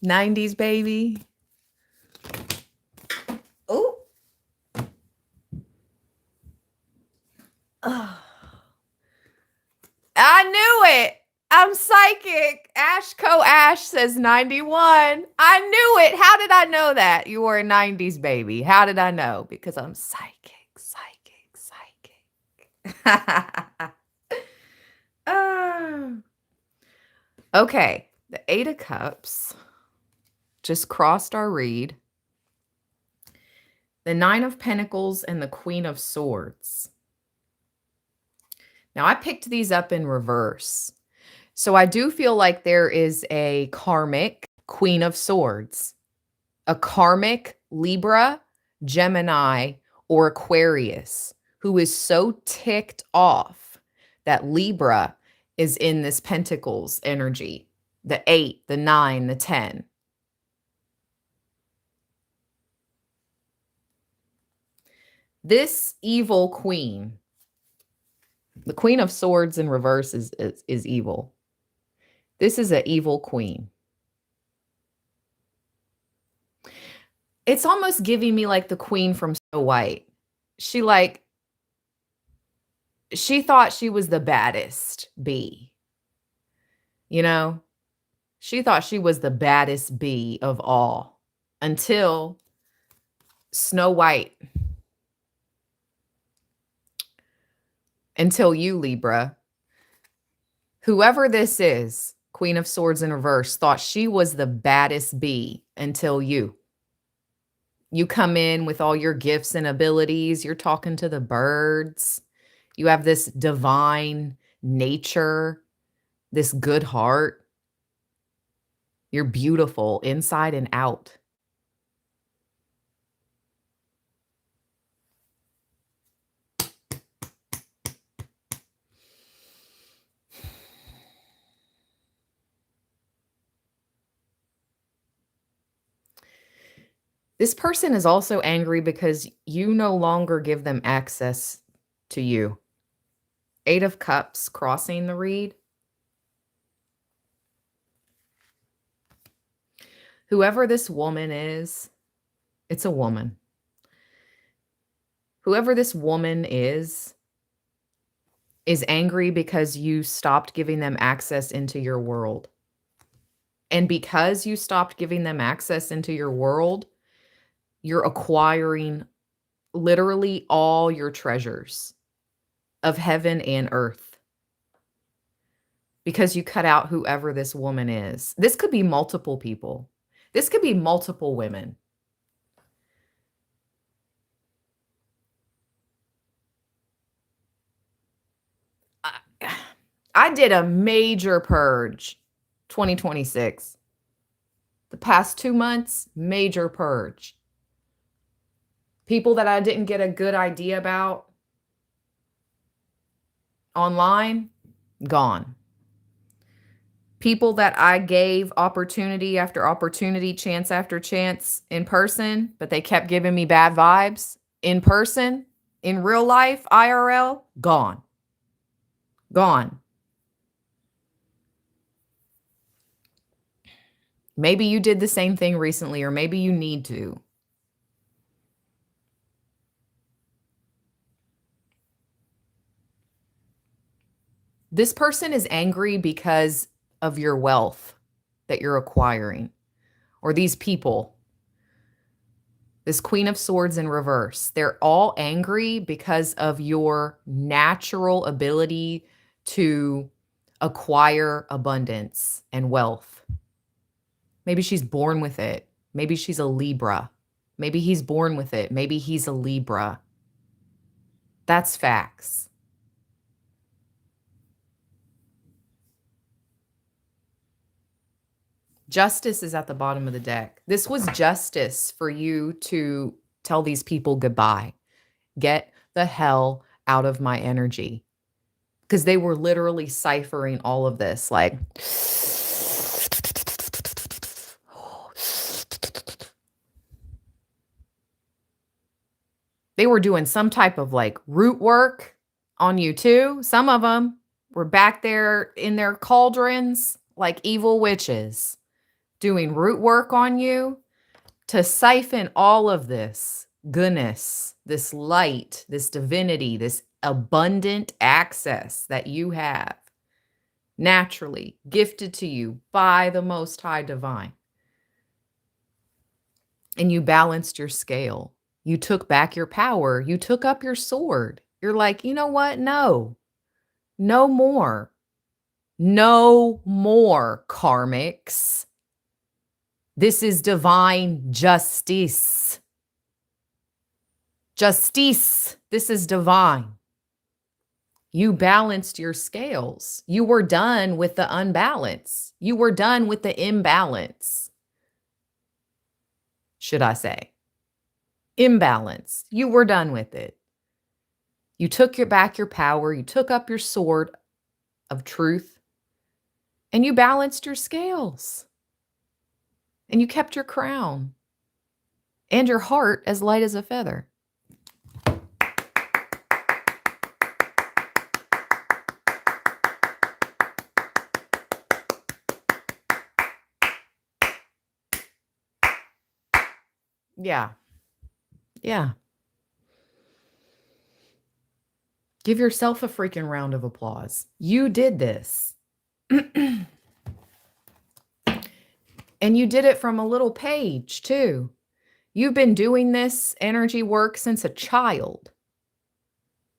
90s baby. Oh. Oh. I knew it. I'm psychic. Ash says 91. I knew it. How did I know that? You were a 90s baby. How did I know? Because I'm psychic. Okay. The 8 of Cups just crossed our read. The 9 of Pentacles and the Queen of Swords. Now, I picked these up in reverse. So I do feel like there is a karmic Queen of Swords, a karmic Libra, Gemini, or Aquarius who is so ticked off that Libra is in this Pentacles energy, the 8, the 9, the 10. This evil queen, the Queen of Swords in reverse is evil. This is an evil queen. It's almost giving me like the queen from Snow White. She thought she was the baddest bee. You know? She thought she was the baddest bee of all until Snow White. Until you, Libra. Whoever this is, Queen of Swords in reverse, thought she was the baddest bee until you. You come in with all your gifts and abilities. You're talking to the birds. You have this divine nature, this good heart. You're beautiful inside and out. This person is also angry because you no longer give them access to you. 8 of Cups crossing the read. Whoever this woman is, it's a woman. Whoever this woman is angry because you stopped giving them access into your world. And because you stopped giving them access into your world, you're acquiring literally all your treasures of heaven and earth. Because you cut out whoever this woman is. This could be multiple people. This could be multiple women. I did a major purge 2026. The past 2 months, major purge. People that I didn't get a good idea about online, gone. People that I gave opportunity after opportunity, chance after chance in person, but they kept giving me bad vibes in person, in real life, IRL, gone. Gone. Maybe you did the same thing recently, or maybe you need to. This person is angry because of your wealth that you're acquiring, or these people. This Queen of Swords in reverse. They're all angry because of your natural ability to acquire abundance and wealth. Maybe she's born with it. Maybe she's a Libra. Maybe he's born with it. Maybe he's a Libra. That's facts. Justice is at the bottom of the deck. This was justice for you to tell these people goodbye. Get the hell out of my energy. Because they were literally ciphering all of this. Like, they were doing some type of like root work on you too. Some of them were back there in their cauldrons like evil witches doing root work on you to siphon all of this goodness, this light, this divinity, this abundant access that you have naturally gifted to you by the Most High Divine. And you balanced your scale. You took back your power. You took up your sword. You're like, you know what? No, no more. No more, karmics. This is divine justice. Justice. This is divine. You balanced your scales. You were done with the unbalance. You were done with the imbalance. Should I say? Imbalance. You were done with it. You took back your power. You took up your sword of truth. And you balanced your scales. And you kept your crown. And your heart as light as a feather. Yeah. Yeah. Give yourself a freaking round of applause. You did this. And you did it from a little page, too. You've been doing this energy work since a child.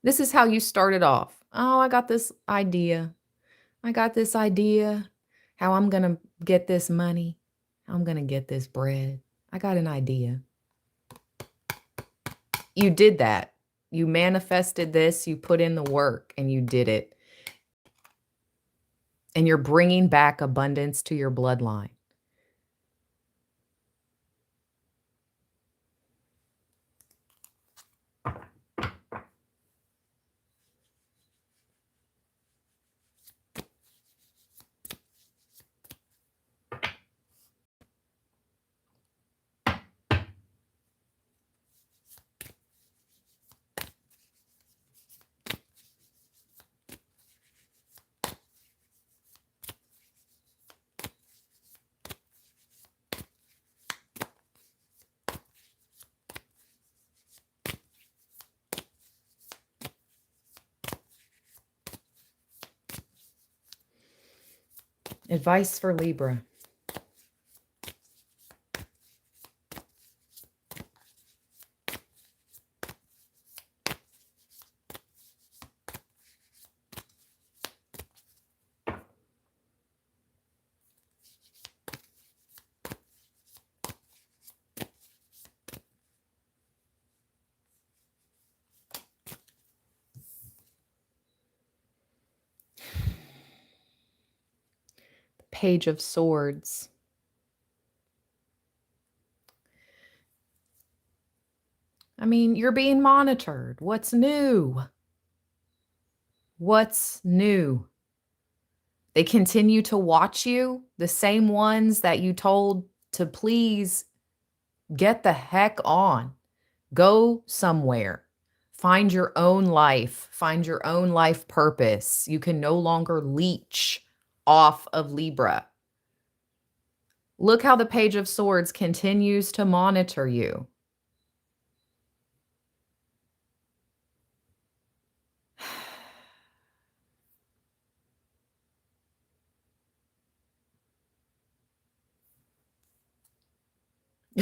This is how you started off. Oh, I got this idea. How I'm going to get this money. How I'm going to get this bread. I got an idea. You did that. You manifested this. You put in the work and you did it. And you're bringing back abundance to your bloodline. Advice for Libra. Page of Swords. I mean, you're being monitored. What's new? What's new? They continue to watch you, the same ones that you told to please get the heck on. Go somewhere. Find your own life. Find your own life purpose. You can no longer leech off of Libra. Look how the Page of Swords continues to monitor you.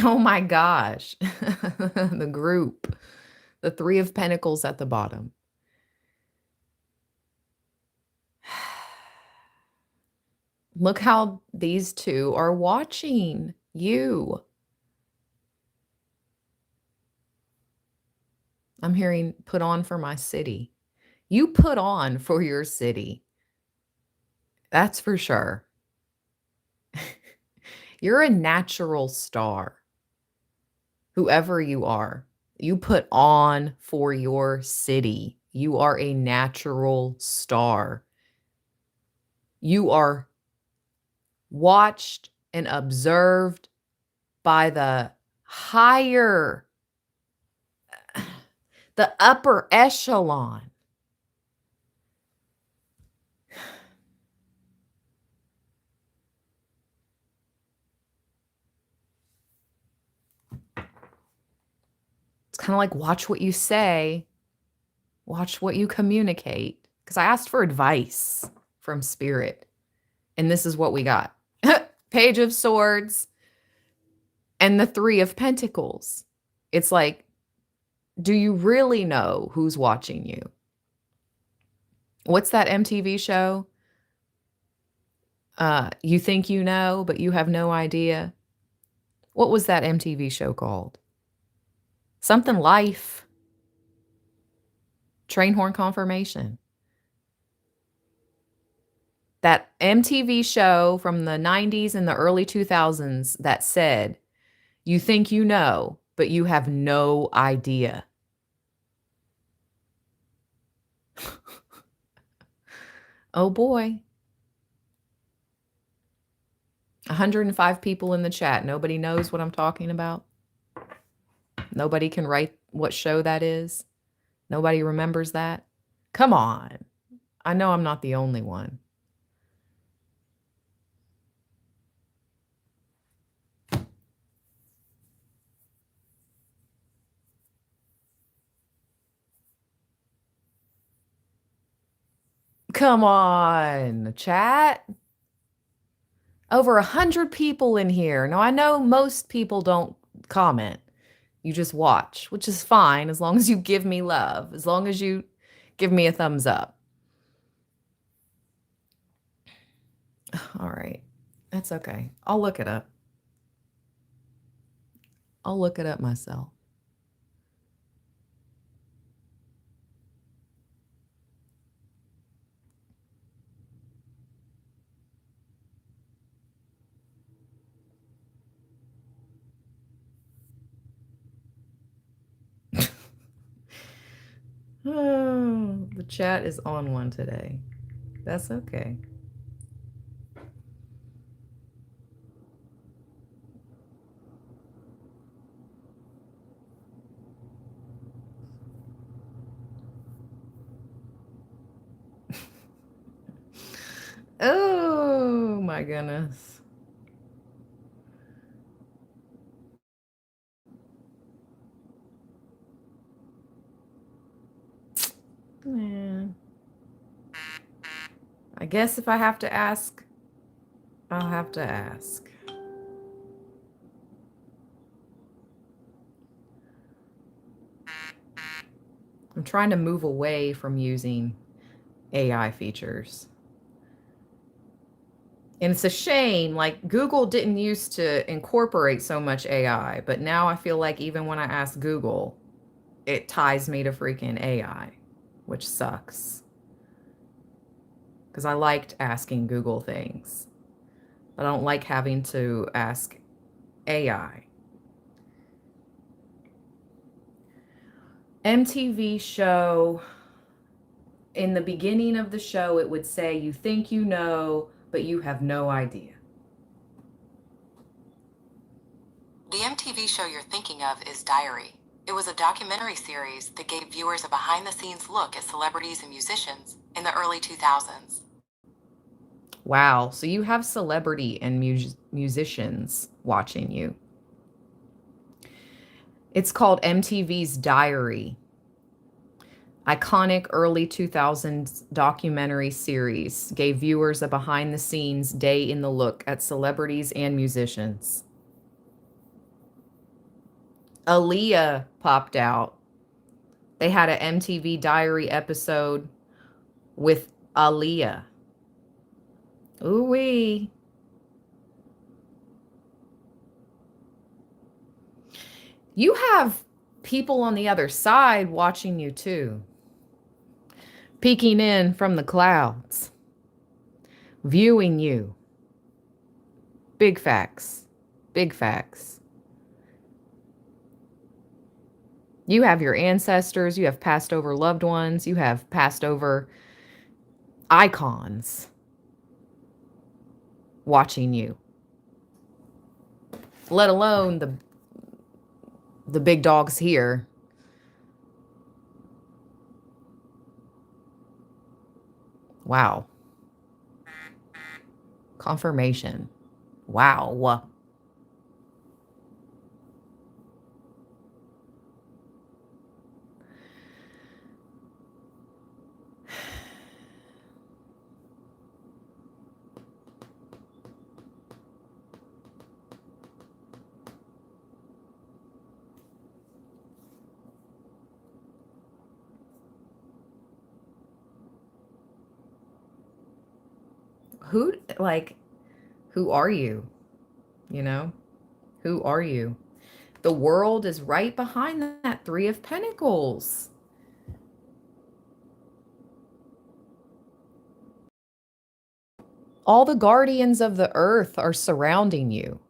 Oh my gosh. The group. The Three of Pentacles at the bottom. Look how these two are watching you. I'm hearing put on for my city. You put on for your city. That's for sure. You're a natural star. Whoever you are, you put on for your city. You are a natural star. You are watched and observed by the higher, the upper echelon. It's kind of like watch what you say, watch what you communicate. Because I asked for advice from Spirit, and this is what we got. Page of Swords and the Three of Pentacles. It's like, do you really know who's watching you? What's that MTV show? You think you know, but you have no idea. What was that MTV show called? Something Life. Train Horn Confirmation. That MTV show from the 90s and the early 2000s that said, you think you know, but you have no idea. Oh boy. 105 people in the chat. Nobody knows what I'm talking about. Nobody can write what show that is. Nobody remembers that. Come on. I know I'm not the only one. Come on, chat. Over 100 people in here. Now, I know most people don't comment. You just watch, which is fine as long as you give me love, as long as you give me a thumbs up. All right. That's okay. I'll look it up. I'll look it up myself. Oh, the chat is on one today. That's okay. Oh my goodness. Man. I guess if I have to ask I'll have to ask. I'm trying to move away from using AI features. And it's a shame, like Google didn't used to incorporate so much AI, but now I feel like even when I ask Google, it ties me to freaking AI, which sucks. Because I liked asking Google things, but I don't like having to ask AI. MTV show, in the beginning of the show, it would say, you think you know, but you have no idea. The MTV show you're thinking of is Diary. It was a documentary series that gave viewers a behind-the-scenes look at celebrities and musicians in the early 2000s. Wow, so you have celebrity and musicians watching you. It's called MTV's Diary. Iconic early 2000s documentary series gave viewers a behind the scenes day in the look at celebrities and musicians. Aaliyah popped out. They had an MTV Diary episode with Aaliyah. Ooh-wee. You have people on the other side watching you too, peeking in from the clouds, viewing you. Big facts. Big facts. You have your ancestors, you have passed over loved ones, you have passed over icons watching you. Let alone the big dogs here. Wow. Confirmation. Wow. Who, like, who are you? You know? Who are you? The world is right behind that Three of Pentacles. All the guardians of the earth are surrounding you.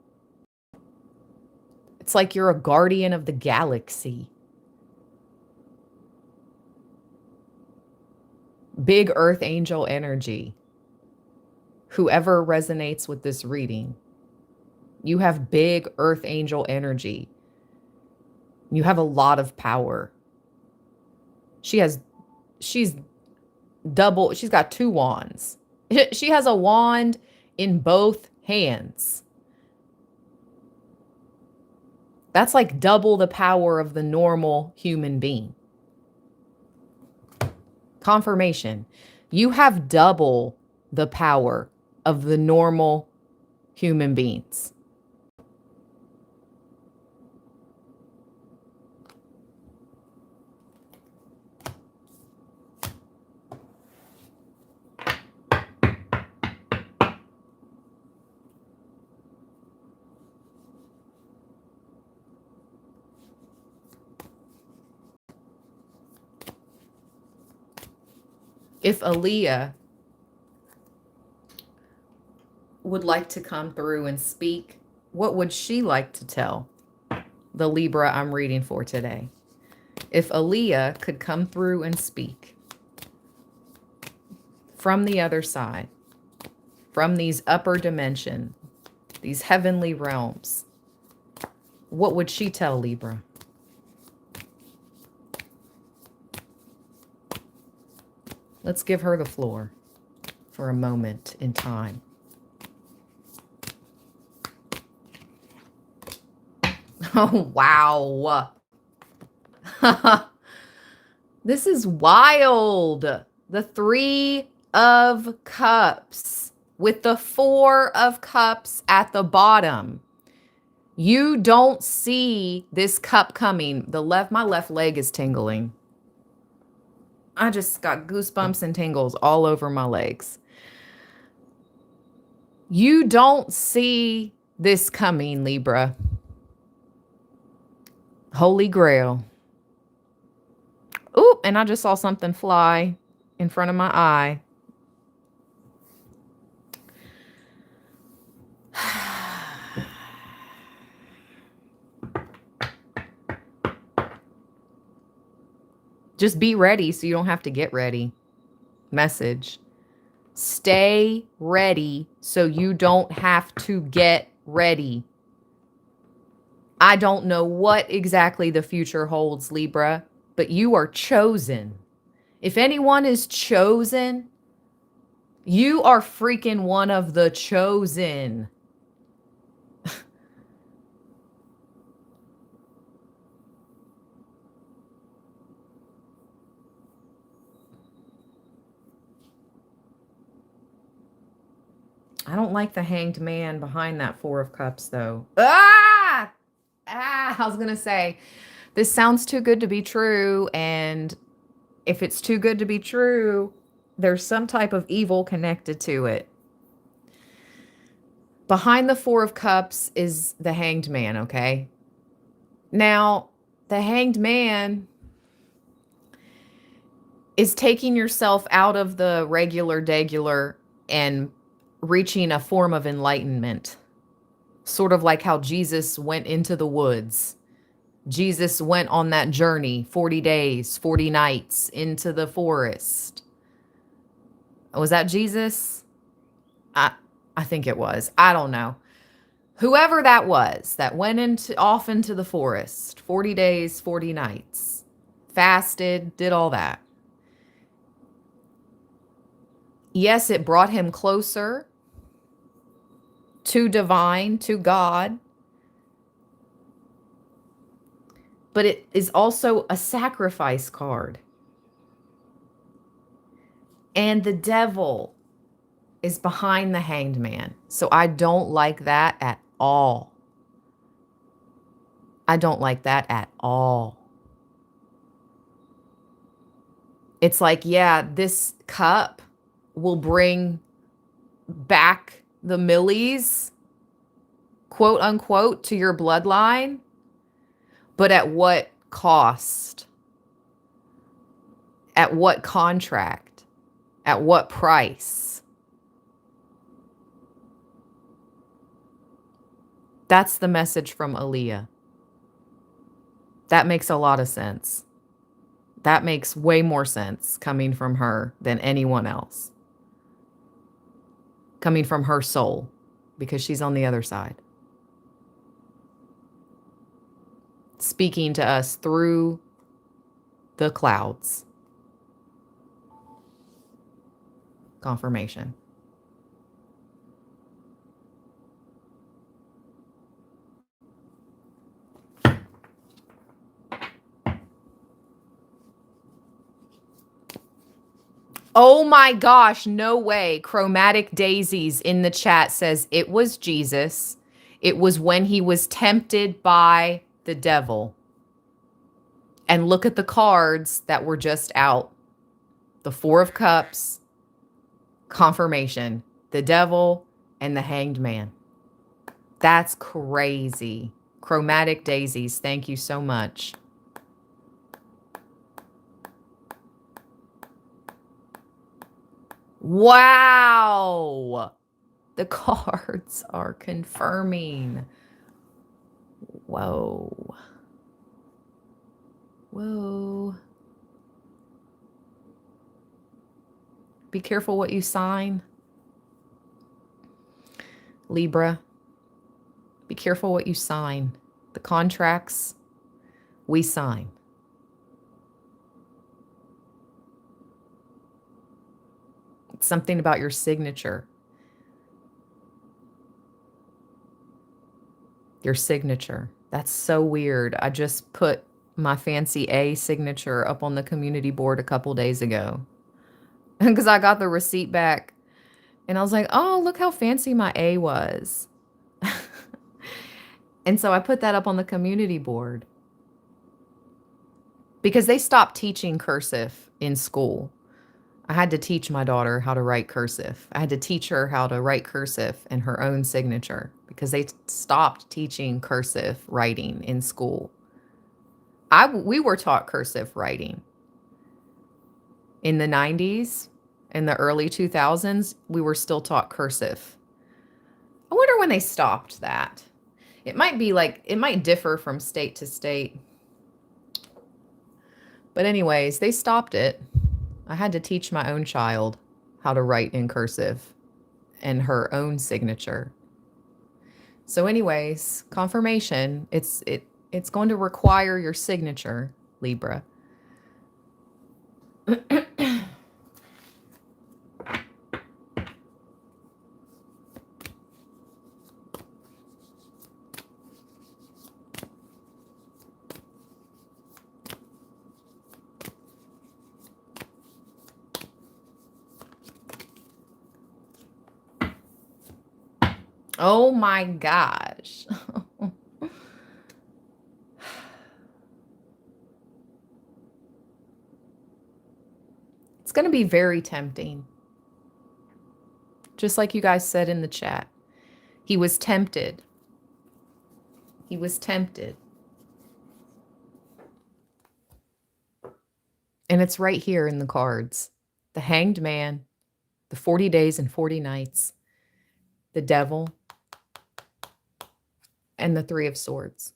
It's like you're a guardian of the galaxy. Big earth angel energy. Whoever resonates with this reading, you have big earth angel energy. You have a lot of power. She's double, she's got two wands. She has a wand in both hands. That's like double the power of the normal human being. Confirmation. You have double the power of the normal human beings. If Aaliyah would like to come through and speak, what would she like to tell the Libra I'm reading for today? If Aaliyah could come through and speak from the other side, from these upper dimension, these heavenly realms, what would she tell Libra? Let's give her the floor for a moment in time. Oh, wow. This is wild. The Three of Cups. with the Four of Cups at the bottom. You don't see this cup coming. My left leg is tingling. I just got goosebumps and tingles all over my legs. You don't see this coming, Libra. Holy Grail. Ooh, and I just saw something fly in front of my eye. Just be ready so you don't have to get ready. Message. Stay ready so you don't have to get ready. I don't know what exactly the future holds, Libra, but you are chosen. If anyone is chosen, you are freaking one of the chosen. I don't like the Hanged Man behind that Four of Cups, though. I was going to say, this sounds too good to be true. And if it's too good to be true, there's some type of evil connected to it. Behind the Four of Cups is the Hanged Man, okay? Now, the Hanged Man is taking yourself out of the regular and reaching a form of enlightenment. Sort of like how Jesus went into the woods. Jesus went on that journey, 40 days, 40 nights into the forest. Was that Jesus? I think it was. I don't know. Whoever that was that went off into the forest, 40 days, 40 nights, fasted, did all that. Yes, it brought him closer to divine, to God. But it is also a sacrifice card. And the devil is behind the Hanged Man. So I don't like that at all. I don't like that at all. It's like, yeah, this cup will bring back the Millies, quote unquote, to your bloodline, but at what cost? At what contract? At what price? That's the message from Aaliyah. That makes a lot of sense. That makes way more sense coming from her than anyone else. Coming from her soul, because she's on the other side. Speaking to us through the clouds. Confirmation. Oh my gosh, no way. Chromatic Daisies in the chat says it was Jesus. It was when he was tempted by the devil. And look at the cards that were just out. The Four of Cups, confirmation, the devil, and the Hanged Man. That's crazy. Chromatic Daisies, thank you so much. Wow. The cards are confirming. Whoa. Whoa. Be careful what you sign. Libra. Be careful what you sign. The contracts we sign. It's something about your signature. Your signature. That's so weird. I just put my fancy A signature up on the community board a couple days ago because I got the receipt back And I was like, oh, look how fancy my A was. And so I put that up on the community board because they stopped teaching cursive in school. I had to teach my daughter how to write cursive. I had to teach her how to write cursive in her own signature because they stopped teaching cursive writing in school. We were taught cursive writing in the 90s. In the early 2000s, we were still taught cursive. I wonder when they stopped that. It might be like, it might differ from state to state. But anyways, they stopped it. I had to teach my own child how to write in cursive and her own signature. So anyways, confirmation, it's going to require your signature, Libra. Oh my gosh. It's going to be very tempting. Just like you guys said in the chat. He was tempted. He was tempted. And it's right here in the cards. The Hanged Man, the 40 days and 40 nights, the Devil, and the Three of Swords.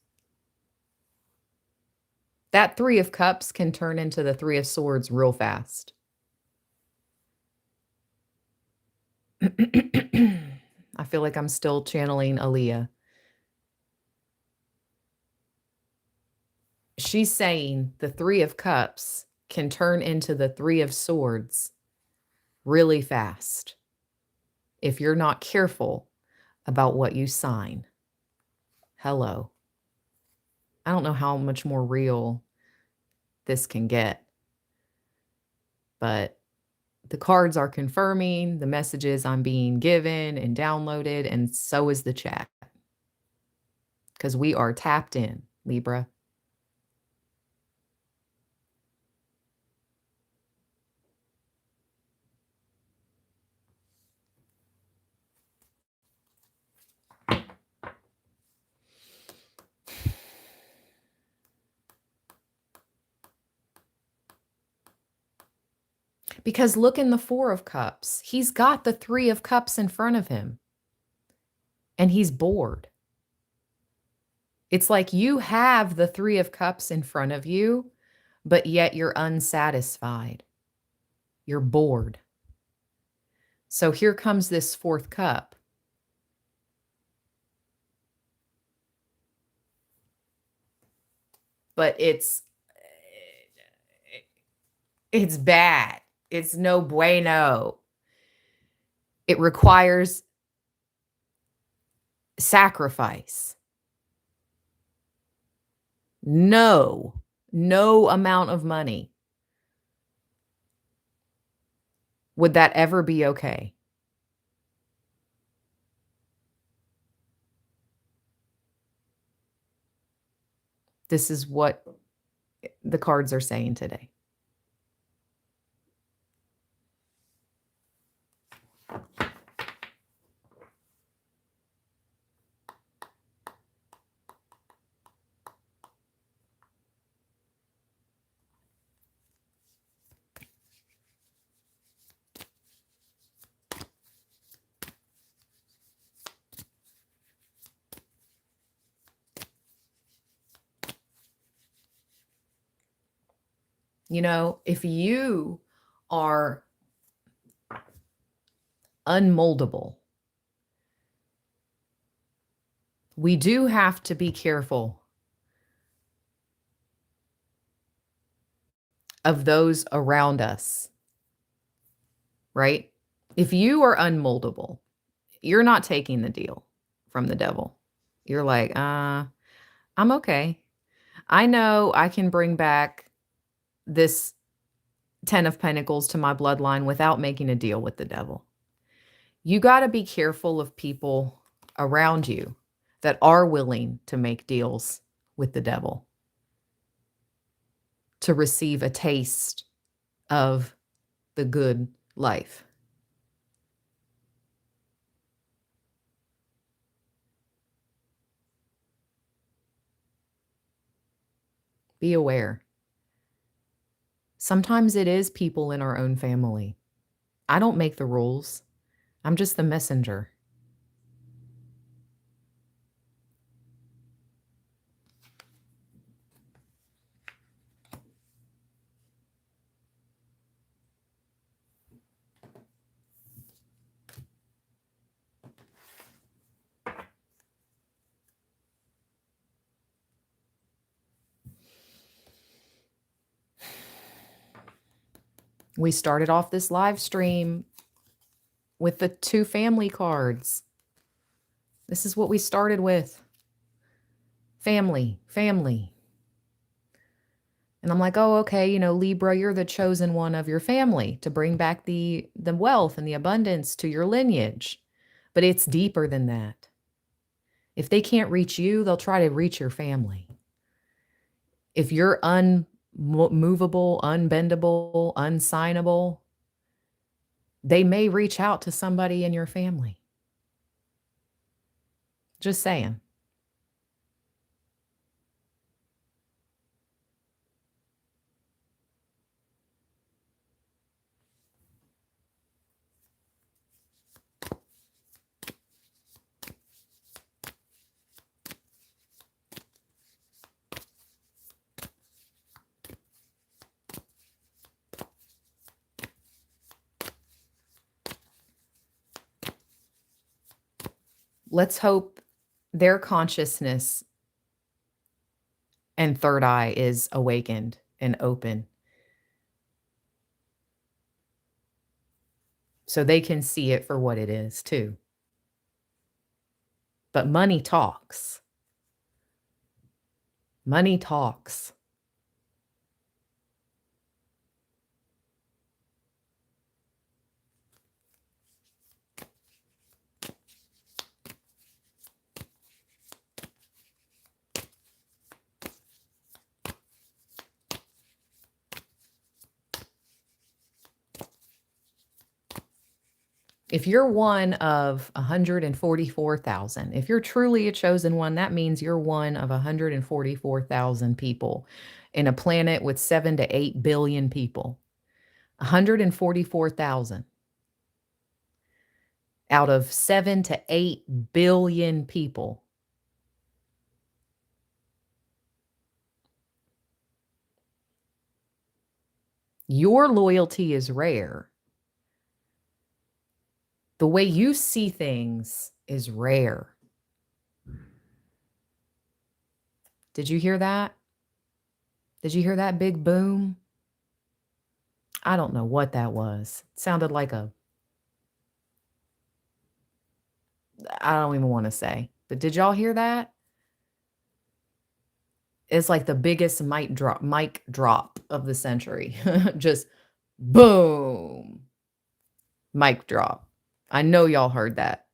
That Three of Cups can turn into the Three of Swords real fast. I feel like I'm still channeling Aaliyah. She's saying the Three of Cups can turn into the Three of Swords really fast if you're not careful about what you sign. Hello. I don't know how much more real this can get, but the cards are confirming the messages I'm being given and downloaded, and so is the chat. Because we are tapped in, Libra. Because look in the Four of Cups. He's got the Three of Cups in front of him. And he's bored. It's like you have the Three of Cups in front of you, but yet you're unsatisfied. You're bored. So here comes this fourth cup. But it's bad. It's no bueno. It requires sacrifice. No amount of money would that ever be okay. This is what the cards are saying today. You know, if you are unmoldable, we do have to be careful of those around us, right? If you are unmoldable, you're not taking the deal from the devil. You're like, I'm okay. I know I can bring back this 10 of Pentacles to my bloodline without making a deal with the devil. You got to be careful of people around you that are willing to make deals with the devil to receive a taste of the good life. Be aware. Sometimes it is people in our own family. I don't make the rules. I'm just the messenger. We started off this live stream with the 2 family cards. This is what we started with. Family, family. And I'm like, oh, okay, Libra, you're the chosen one of your family to bring back the wealth and the abundance to your lineage. But it's deeper than that. If they can't reach you, they'll try to reach your family. If you're unmovable, unbendable, unsignable, they may reach out to somebody in your family. Just saying. Let's hope their consciousness and third eye is awakened and open so they can see it for what it is too. But money talks. Money talks. If you're one of 144,000, if you're truly a chosen one, that means you're one of 144,000 people in a planet with 7 to 8 billion people. 144,000 out of 7 to 8 billion people. Your loyalty is rare. The way you see things is rare. Did you hear that? Did you hear that big boom? I don't know what that was. It sounded like I don't even want to say. But did y'all hear that? It's like the biggest mic drop of the century. Just boom. Mic drop. I know y'all heard that.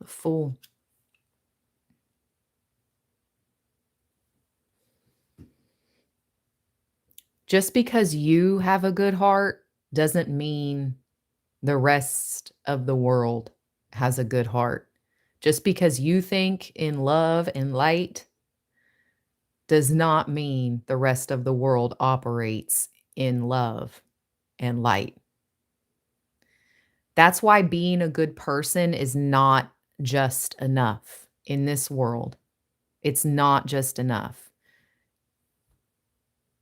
The fool. Just because you have a good heart doesn't mean the rest of the world has a good heart. Just because you think in love and light does not mean the rest of the world operates in love and light. That's why being a good person is not just enough in this world. It's not just enough.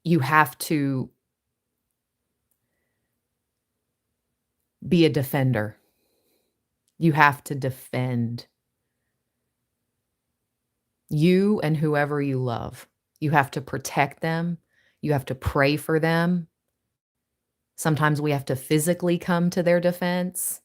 You have to Be a defender. You have to defend you and whoever you love. You have to protect them. You have to pray for them. Sometimes we have to physically come to their defense.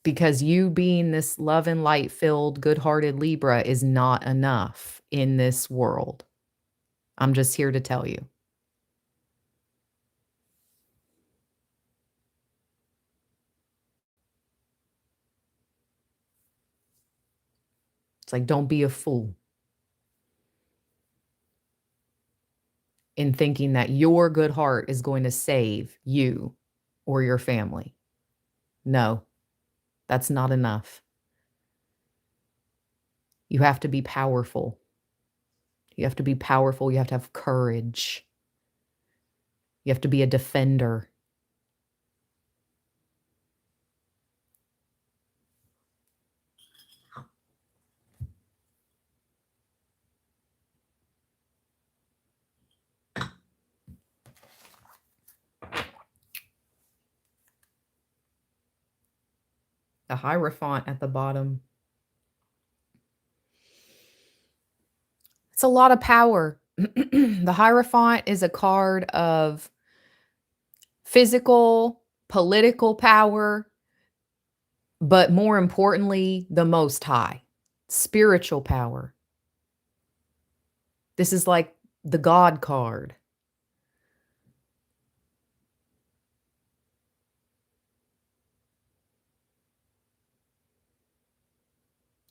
Because you being this love and light filled, good hearted Libra is not enough in this world. I'm just here to tell you. It's like, don't be a fool in thinking that your good heart is going to save you or your family. No, that's not enough. You have to be powerful. You have to be powerful. You have to have courage. You have to be a defender. The Hierophant at the bottom. It's a lot of power. The Hierophant is a card of physical, political power, but more importantly, the Most High, spiritual power. This is like the God card.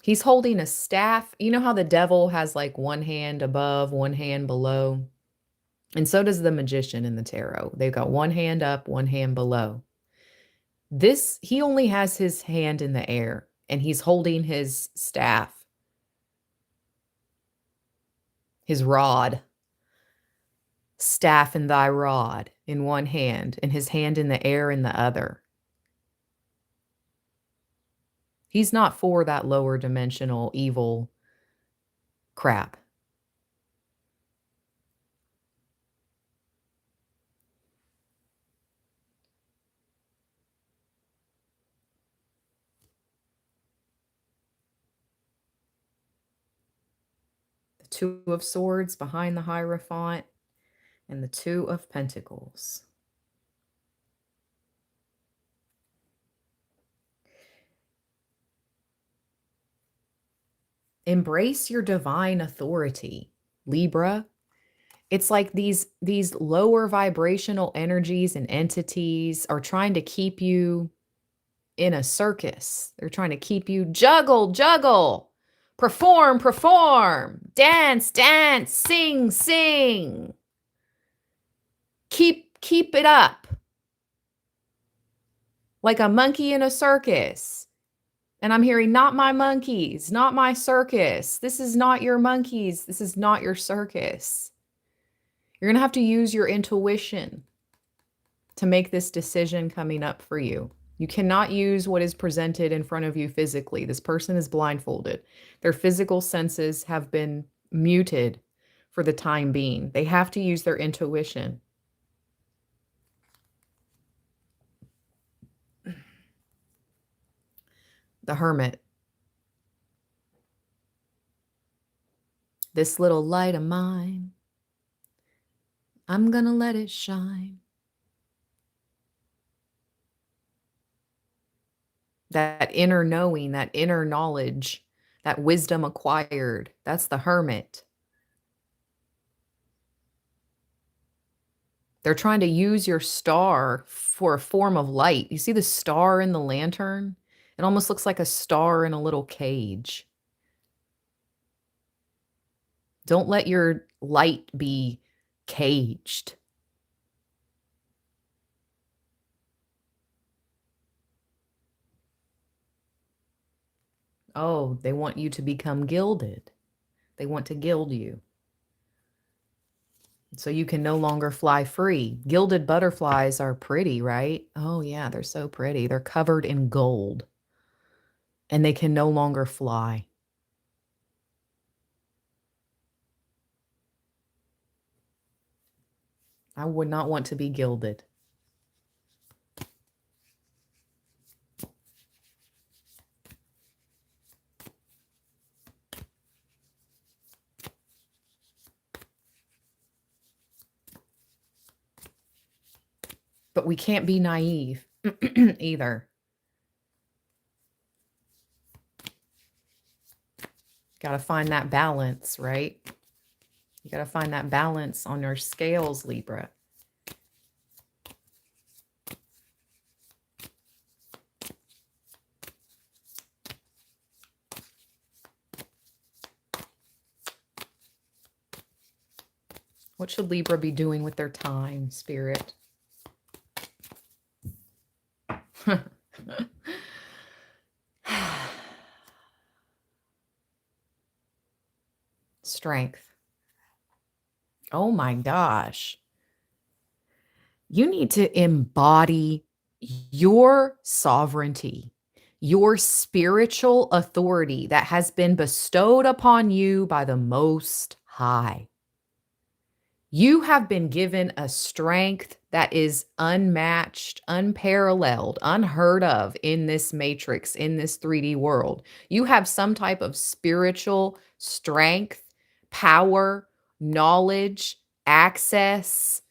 He's holding a staff. You know how the devil has like one hand above, one hand below? And so does the magician in the tarot. They've got one hand up, one hand below. He only has his hand in the air and he's holding his staff, his rod, staff and thy rod in one hand and his hand in the air in the other. He's not for that lower dimensional evil crap. The Two of Swords behind the Hierophant and the Two of Pentacles. Embrace your divine authority, Libra. It's like these lower vibrational energies and entities are trying to keep you in a circus. They're trying to keep you juggle, perform, dance, sing. Keep it up. Like a monkey in a circus. And I'm hearing, not my monkeys, not my circus. This is not your monkeys. This is not your circus. You're going to have to use your intuition to make this decision coming up for you. You cannot use what is presented in front of you physically. This person is blindfolded. Their physical senses have been muted for the time being. They have to use their intuition. The Hermit. This little light of mine, I'm gonna let it shine. That inner knowing, that inner knowledge, that wisdom acquired, that's the Hermit. They're trying to use your star for a form of light. You see the star in the lantern? It almost looks like a star in a little cage. Don't let your light be caged. Oh, they want you to become gilded. They want to gild you. So you can no longer fly free. Gilded butterflies are pretty, right? Oh, yeah, they're so pretty. They're covered in gold. And they can no longer fly. I would not want to be gilded. But we can't be naive either. Got to find that balance, right? You got to find that balance on your scales, Libra. What should Libra be doing with their time, Spirit? Strength. Oh my gosh. You need to embody your sovereignty, your spiritual authority that has been bestowed upon you by the Most High. You have been given a strength that is unmatched, unparalleled, unheard of in this matrix, in this 3D world. You have some type of spiritual strength, power, knowledge, access.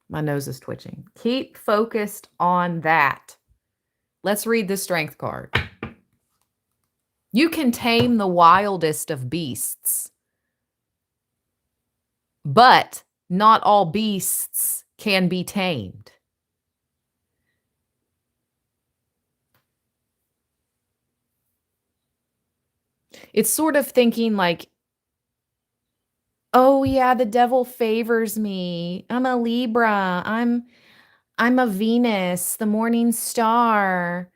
My nose is twitching. Keep focused on that. Let's read the strength card. You can tame the wildest of beasts, but not all beasts can be tamed. It's sort of thinking like, oh yeah, the devil favors me. I'm a Libra. I'm a Venus, the morning star.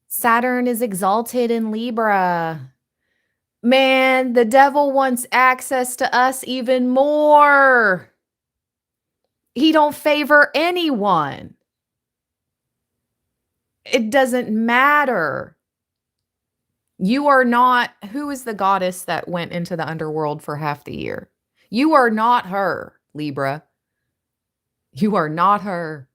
Saturn is exalted in Libra. Man, the devil wants access to us even more. He don't favor anyone. It doesn't matter. You are not, who is the goddess that went into the underworld for half the year? You are not her, Libra. You are not her.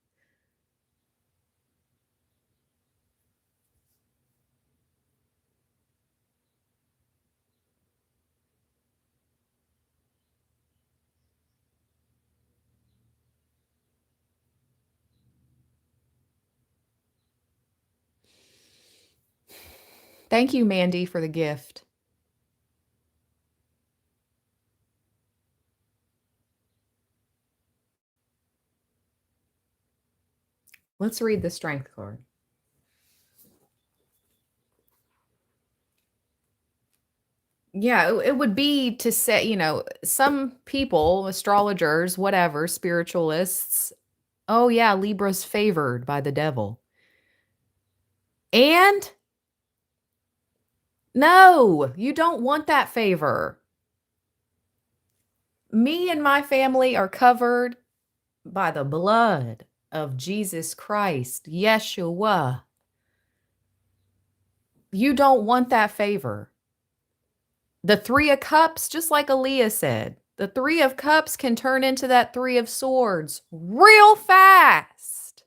Thank you, Mandy, for the gift. Let's read the strength card. Yeah, it would be to say, some people, astrologers, whatever, spiritualists, oh yeah, Libra's favored by the devil. And no, you don't want that favor. Me and my family are covered by the blood of Jesus Christ, Yeshua. You don't want that favor. The 3 of Cups, just like Aaliyah said, the 3 of Cups can turn into that 3 of Swords real fast.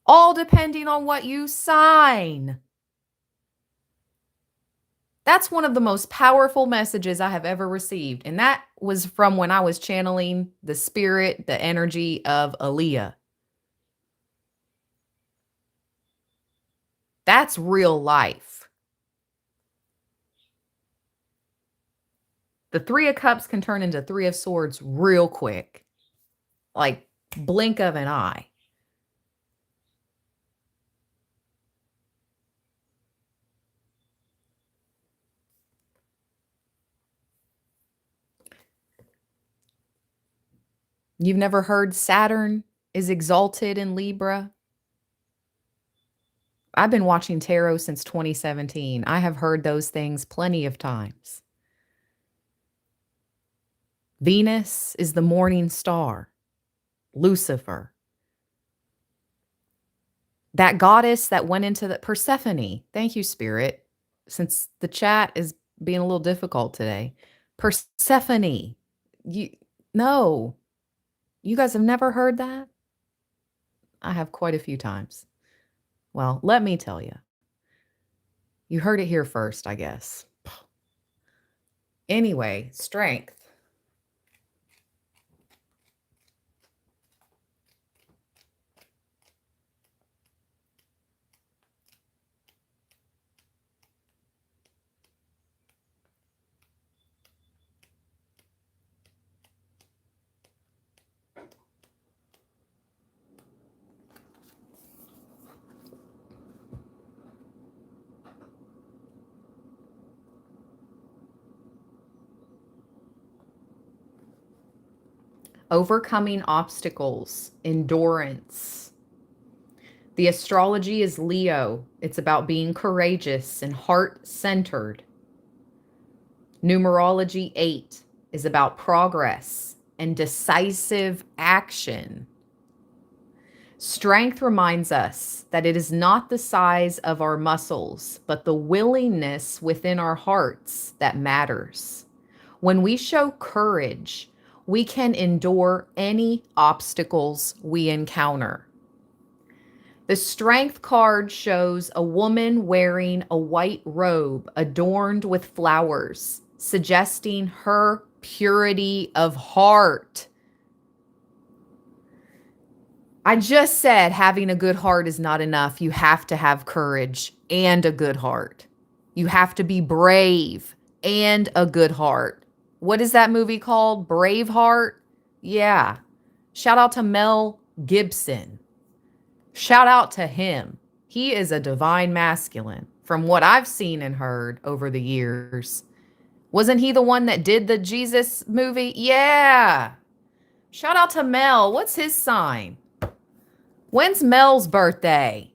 All depending on what you sign. That's one of the most powerful messages I have ever received. And that was from when I was channeling the spirit, the energy of Aaliyah. That's real life. The 3 of Cups can turn into 3 of Swords real quick. Like blink of an eye. You've never heard Saturn is exalted in Libra? I've been watching tarot since 2017. I have heard those things plenty of times. Venus is the morning star, Lucifer. That goddess that went into the Persephone. Thank you, Spirit. Since the chat is being a little difficult today. Persephone. You no. You guys have never heard that? I have quite a few times. Well, let me tell you. You heard it here first, I guess. Anyway, strength. Overcoming obstacles, endurance. The astrology is Leo. It's about being courageous and heart centered. Numerology 8 is about progress and decisive action. Strength reminds us that it is not the size of our muscles, but the willingness within our hearts that matters. When we show courage, we can endure any obstacles we encounter. The strength card shows a woman wearing a white robe adorned with flowers, suggesting her purity of heart. I just said having a good heart is not enough. You have to have courage and a good heart. You have to be brave and a good heart. What is that movie called? Braveheart? Yeah. Shout out to Mel Gibson. Shout out to him. He is a divine masculine from what I've seen and heard over the years. Wasn't he the one that did the Jesus movie? Yeah. Shout out to Mel. What's his sign? When's Mel's birthday?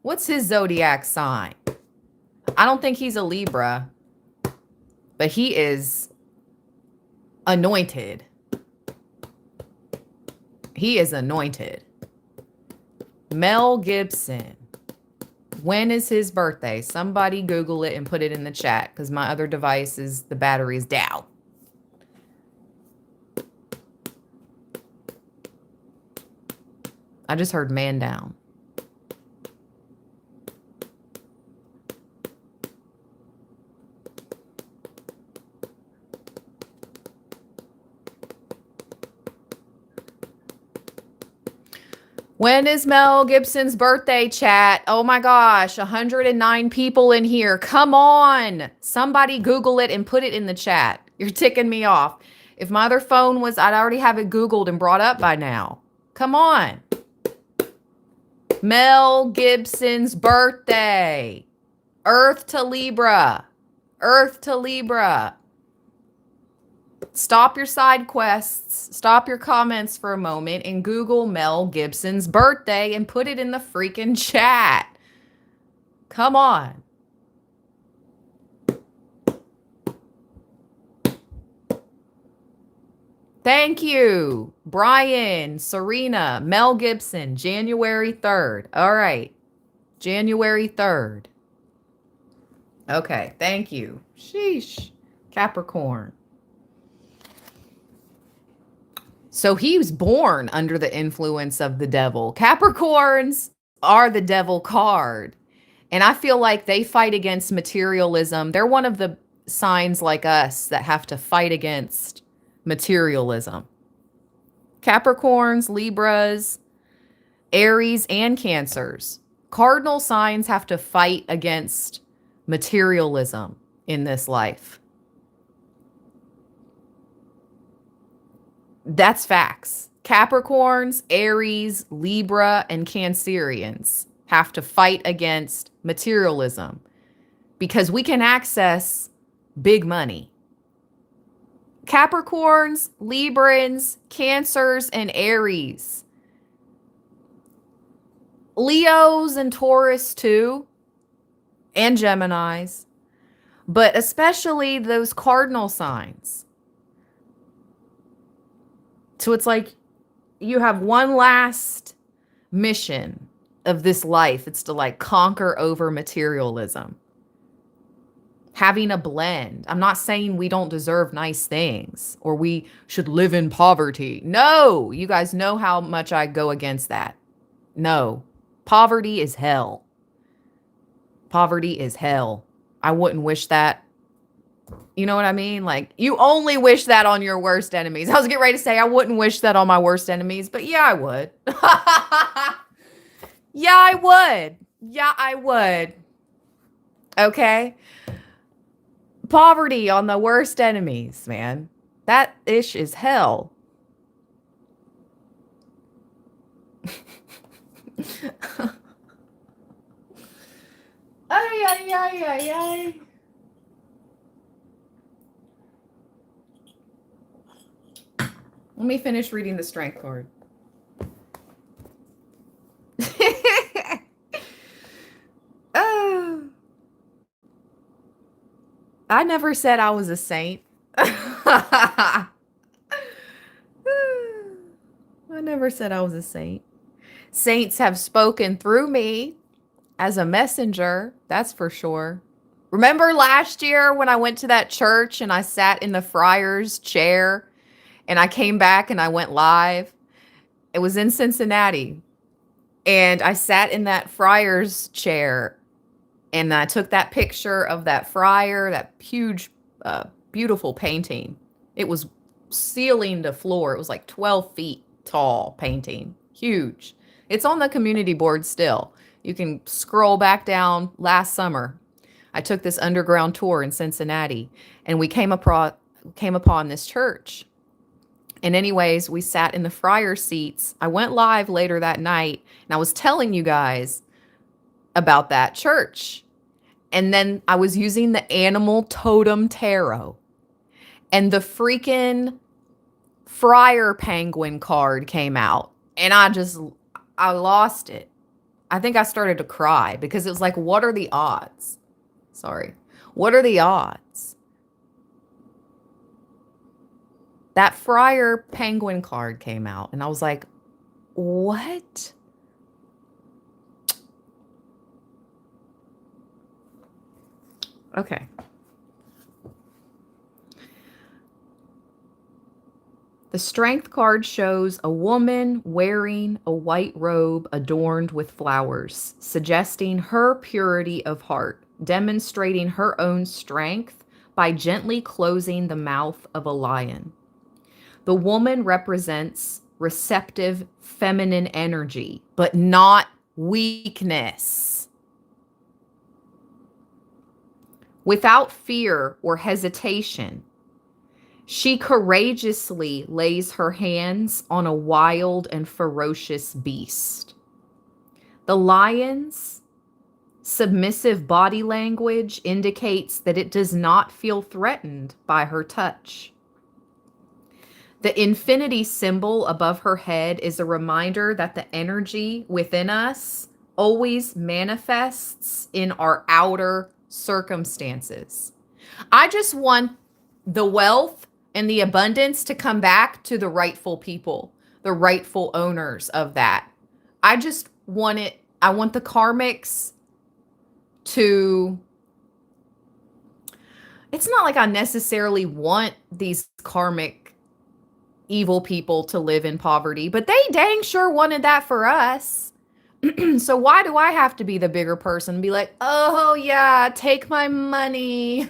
What's his zodiac sign? I don't think he's a Libra, but he is anointed. He is anointed. Mel Gibson. When is his birthday? Somebody Google it and put it in the chat because my other device is the battery's down. I just heard man down. When is Mel Gibson's birthday, chat? Oh my gosh, 109 people in here. Come on. Somebody Google it and put it in the chat. You're ticking me off. If my other phone was, I'd already have it Googled and brought up by now. Come on. Mel Gibson's birthday. Earth to Libra. Earth to Libra. Stop your side quests. Stop your comments for a moment and Google Mel Gibson's birthday and put it in the freaking chat. Come on. Thank you, Brian, Serena, Mel Gibson, January 3rd. All right, January 3rd. Okay, thank you. Sheesh, Capricorn. So he was born under the influence of the devil. Capricorns are the devil card. And I feel like they fight against materialism. They're one of the signs like us that have to fight against materialism. Capricorns, Libras, Aries, and Cancers. Cardinal signs have to fight against materialism in this life. That's facts. Capricorns, Aries, Libra, and Cancerians have to fight against materialism because we can access big money. Capricorns, Librans, Cancers, and Aries. Leos and Taurus too, and Geminis, but especially those cardinal signs. So it's like you have one last mission of this life. It's to like conquer over materialism. having a blend. I'm not saying we don't deserve nice things or we should live in poverty. No, you guys know how much I go against that. No, poverty is hell. Poverty is hell. I wouldn't wish that. You know what I mean? Like, you only wish that on your worst enemies. I was getting ready to say I wouldn't wish that on my worst enemies, but yeah, I would. Yeah, I would. Yeah, I would. Okay? Poverty on the worst enemies, man. That ish is hell. Ay, ay, ay, ay, ay. Let me finish reading the strength card. Oh, I never said I was a saint. I never said I was a saint. Saints have spoken through me as a messenger, that's for sure. Remember last year when I went to that church and I sat in the friar's chair and I came back and I went live? It was in Cincinnati. And I sat in that friar's chair and I took that picture of that friar, that huge, beautiful painting. It was ceiling to floor. It was like 12 feet tall painting, huge. It's on the community board still. You can scroll back down last summer. I took this underground tour in Cincinnati and we came upon this church. And anyways, we sat in the friar seats. I went live later that night and I was telling you guys about that church. And then I was using the animal totem tarot. And the freaking friar penguin card came out. And I lost it. I think I started to cry because it was like, what are the odds? Sorry. What are the odds? That friar penguin card came out. And I was like, what? Okay. The strength card shows a woman wearing a white robe adorned with flowers, suggesting her purity of heart, demonstrating her own strength by gently closing the mouth of a lion. The woman represents receptive feminine energy, but not weakness. Without fear or hesitation, she courageously lays her hands on a wild and ferocious beast. The lion's submissive body language indicates that it does not feel threatened by her touch. The infinity symbol above her head is a reminder that the energy within us always manifests in our outer circumstances. I just want the wealth and the abundance to come back to the rightful people, the rightful owners of that. I just want it. I want the karmics to. It's not like I necessarily want these karmic evil people to live in poverty, but they dang sure wanted that for us. So why do I have to be the bigger person and be like, oh yeah, take my money,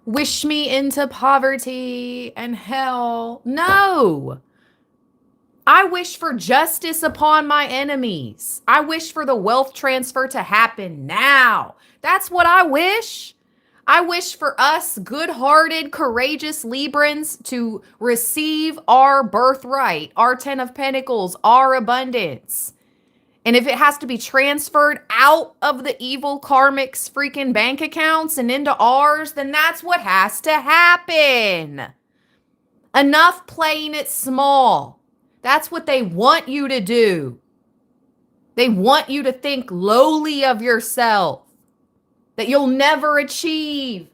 wish me into poverty and hell? No. I wish for justice upon my enemies. I wish for the wealth transfer to happen now. That's what I wish. I wish for us good-hearted, courageous Librans to receive our birthright, our 10 of Pentacles, our abundance. And if it has to be transferred out of the evil karmic's freaking bank accounts and into ours, then that's what has to happen. Enough playing it small. That's what they want you to do. They want you to think lowly of yourself, that you'll never achieve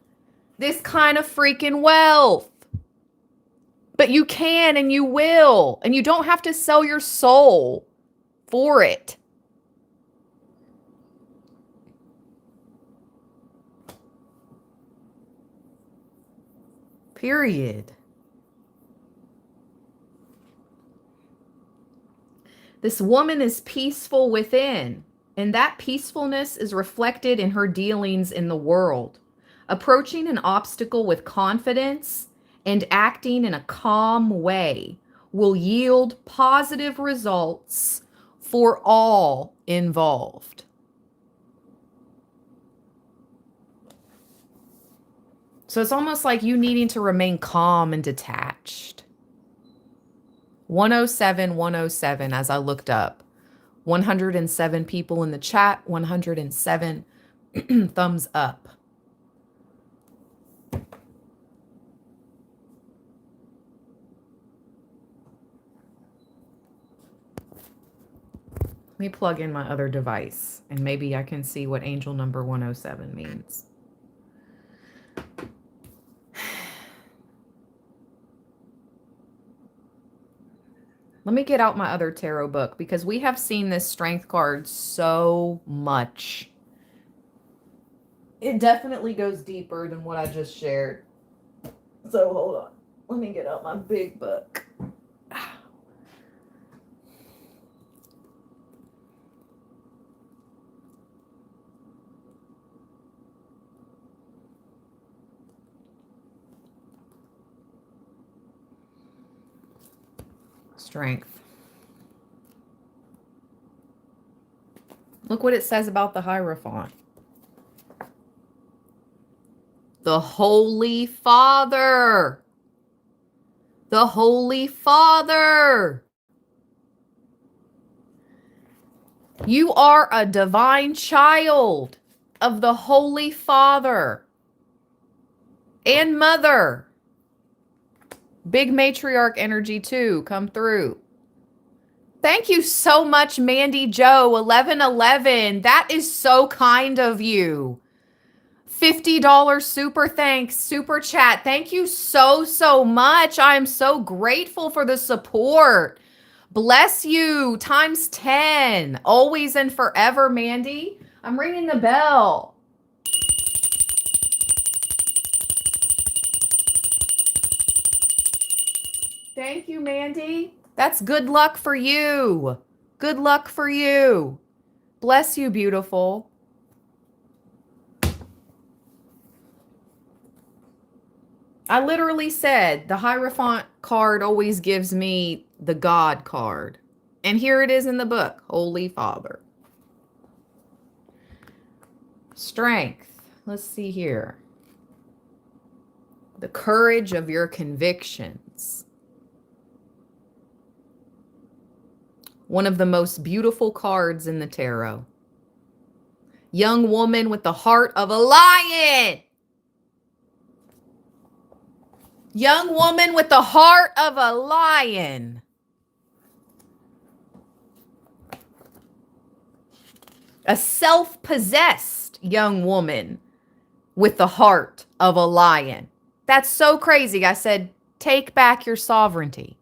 this kind of freaking wealth. But you can and you will, and you don't have to sell your soul for it. Period. This woman is peaceful within, and that peacefulness is reflected in her dealings in the world. Approaching an obstacle with confidence and acting in a calm way will yield positive results for all involved. So it's almost like you needing to remain calm and detached. 107, 107, as I looked up. 107 people in the chat, 107 thumbs up. Let me plug in my other device and maybe I can see what angel number 107 means. Let me get out my other tarot book because we have seen this strength card so much. It definitely goes deeper than what I just shared. So hold on. Let me get out my big book. Strength. Look what it says about the Hierophant. The Holy Father. The Holy Father. You are a divine child of the Holy Father and Mother. Big matriarch energy too. Come through. Thank you so much, Mandy Joe, 1111. That is so kind of you. $50 super thanks, super chat. Thank you so, so much. I am so grateful for the support. Bless you times 10. Always and forever, Mandy. I'm ringing the bell. Thank you, Mandy. That's good luck for you. Good luck for you. Bless you, beautiful. I literally said the Hierophant card always gives me the God card. And here it is in the book, Holy Father. Strength. Let's see here. The courage of your convictions. One of the most beautiful cards in the tarot. Young woman with the heart of a lion. Young woman with the heart of a lion. A self-possessed young woman with the heart of a lion. That's so crazy. I said, take back your sovereignty.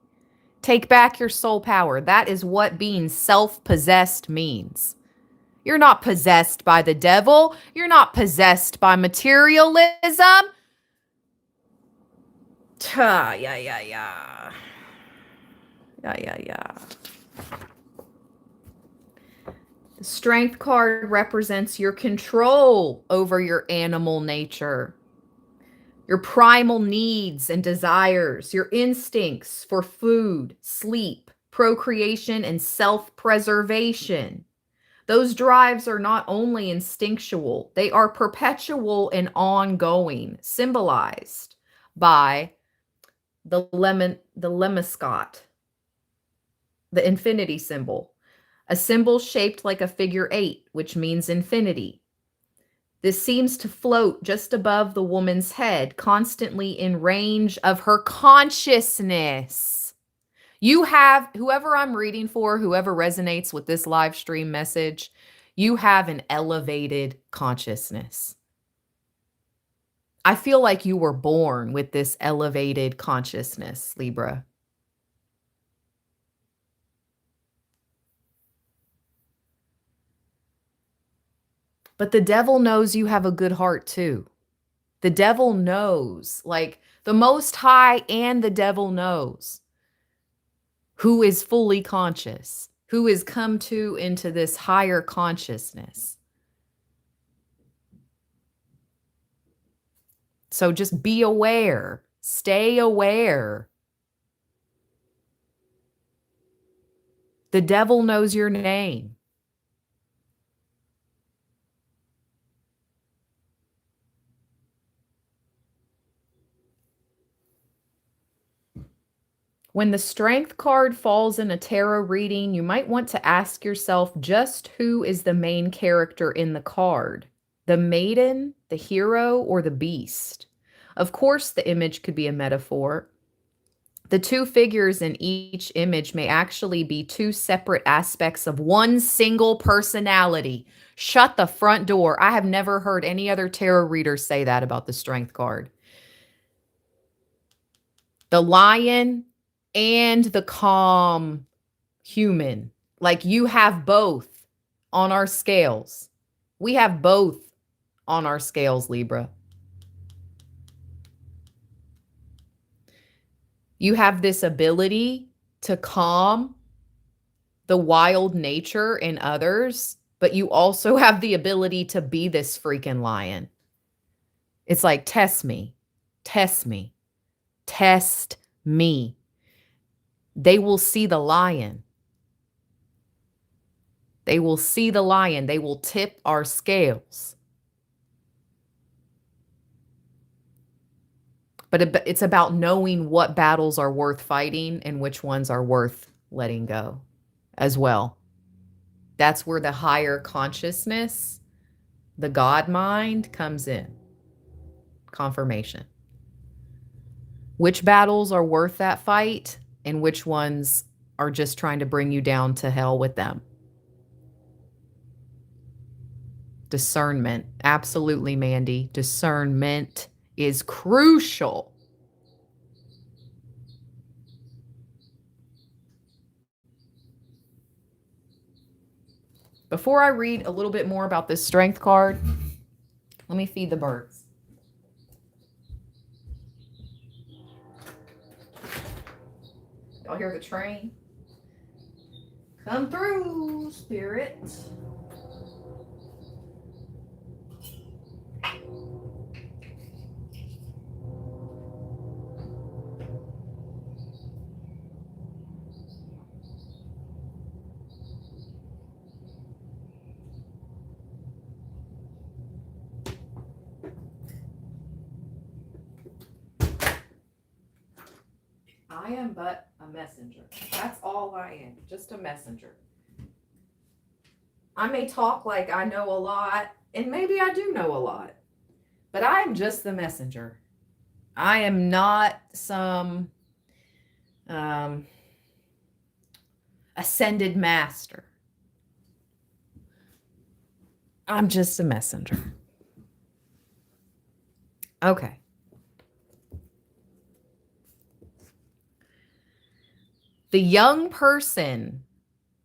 Take back your soul power. That is what being self-possessed means. You're not possessed by the devil. You're not possessed by materialism. Yeah. The Strength card represents your control over your animal nature, your primal needs and desires, your instincts for food, sleep, procreation, and self-preservation. Those drives are not only instinctual, they are perpetual and ongoing, symbolized by the lemniscate, the infinity symbol, a symbol shaped like a figure 8, which means infinity. This seems to float just above the woman's head, constantly in range of her consciousness. You have, whoever I'm reading for, whoever resonates with this live stream message, you have an elevated consciousness. I feel like you were born with this elevated consciousness, Libra. But the devil knows you have a good heart too. The devil knows, like the Most High and the devil knows who is fully conscious, who has come to into this higher consciousness. So just be aware, stay aware. The devil knows your name. When the strength card falls in a tarot reading, you might want to ask yourself just who is the main character in the card: the maiden, the hero, or the beast. Of course, the image could be a metaphor. The two figures in each image may actually be two separate aspects of one single personality. Shut the front door. I have never heard any other tarot reader say that about the strength card. The lion and the calm human. Like you have both on our scales. We have both on our scales, Libra. You have this ability to calm the wild nature in others, but you also have the ability to be this freaking lion. It's like, test me, test me, test me. They will see the lion. They will see the lion. They will tip our scales. But it's about knowing what battles are worth fighting and which ones are worth letting go as well. That's where the higher consciousness, the God mind, comes in. Confirmation. Which battles are worth that fight and which ones are just trying to bring you down to hell with them. Discernment. Absolutely, Mandy. Discernment is crucial. Before I read a little bit more about this strength card, let me feed the birds. Y'all hear the train? Come through, spirit. I am but a messenger. That's all I am, just a messenger. I may talk like I know a lot, and maybe I do know a lot, but I am just the messenger. I am not some ascended master. I'm just a messenger. Okay. The young person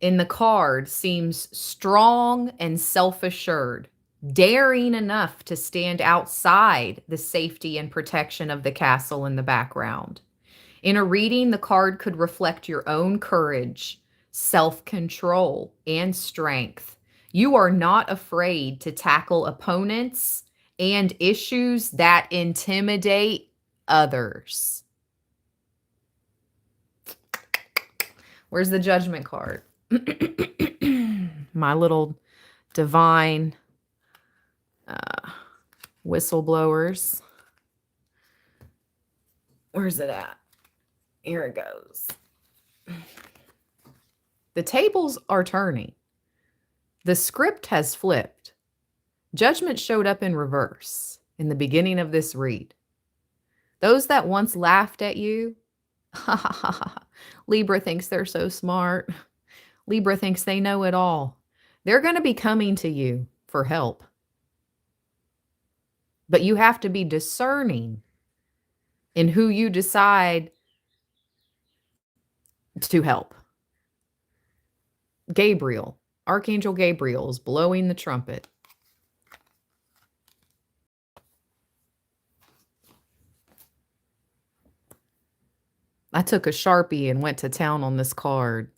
in the card seems strong and self-assured, daring enough to stand outside the safety and protection of the castle in the background. In a reading, the card could reflect your own courage, self-control, and strength. You are not afraid to tackle opponents and issues that intimidate others. Where's the judgment card? My little divine whistleblowers. Where's it at? Here it goes. The tables are turning. The script has flipped. Judgment showed up in reverse in the beginning of this read. Those that once laughed at you, Libra thinks they're so smart. Libra thinks they know it all. They're going to be coming to you for help. But you have to be discerning in who you decide to help. Gabriel, Archangel Gabriel is blowing the trumpet. I took a Sharpie and went to town on this card.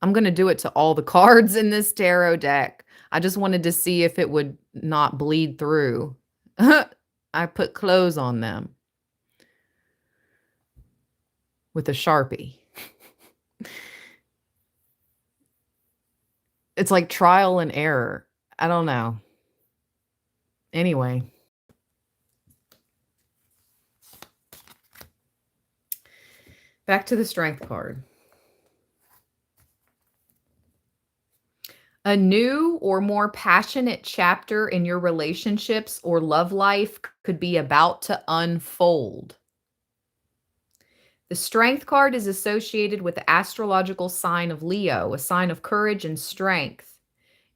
I'm going to do it to all the cards in this tarot deck. I just wanted to see if it would not bleed through. I put clothes on them with a Sharpie. It's like trial and error. I don't know. Anyway. Back to the Strength card. A new or more passionate chapter in your relationships or love life could be about to unfold. The Strength card is associated with the astrological sign of Leo, a sign of courage and strength.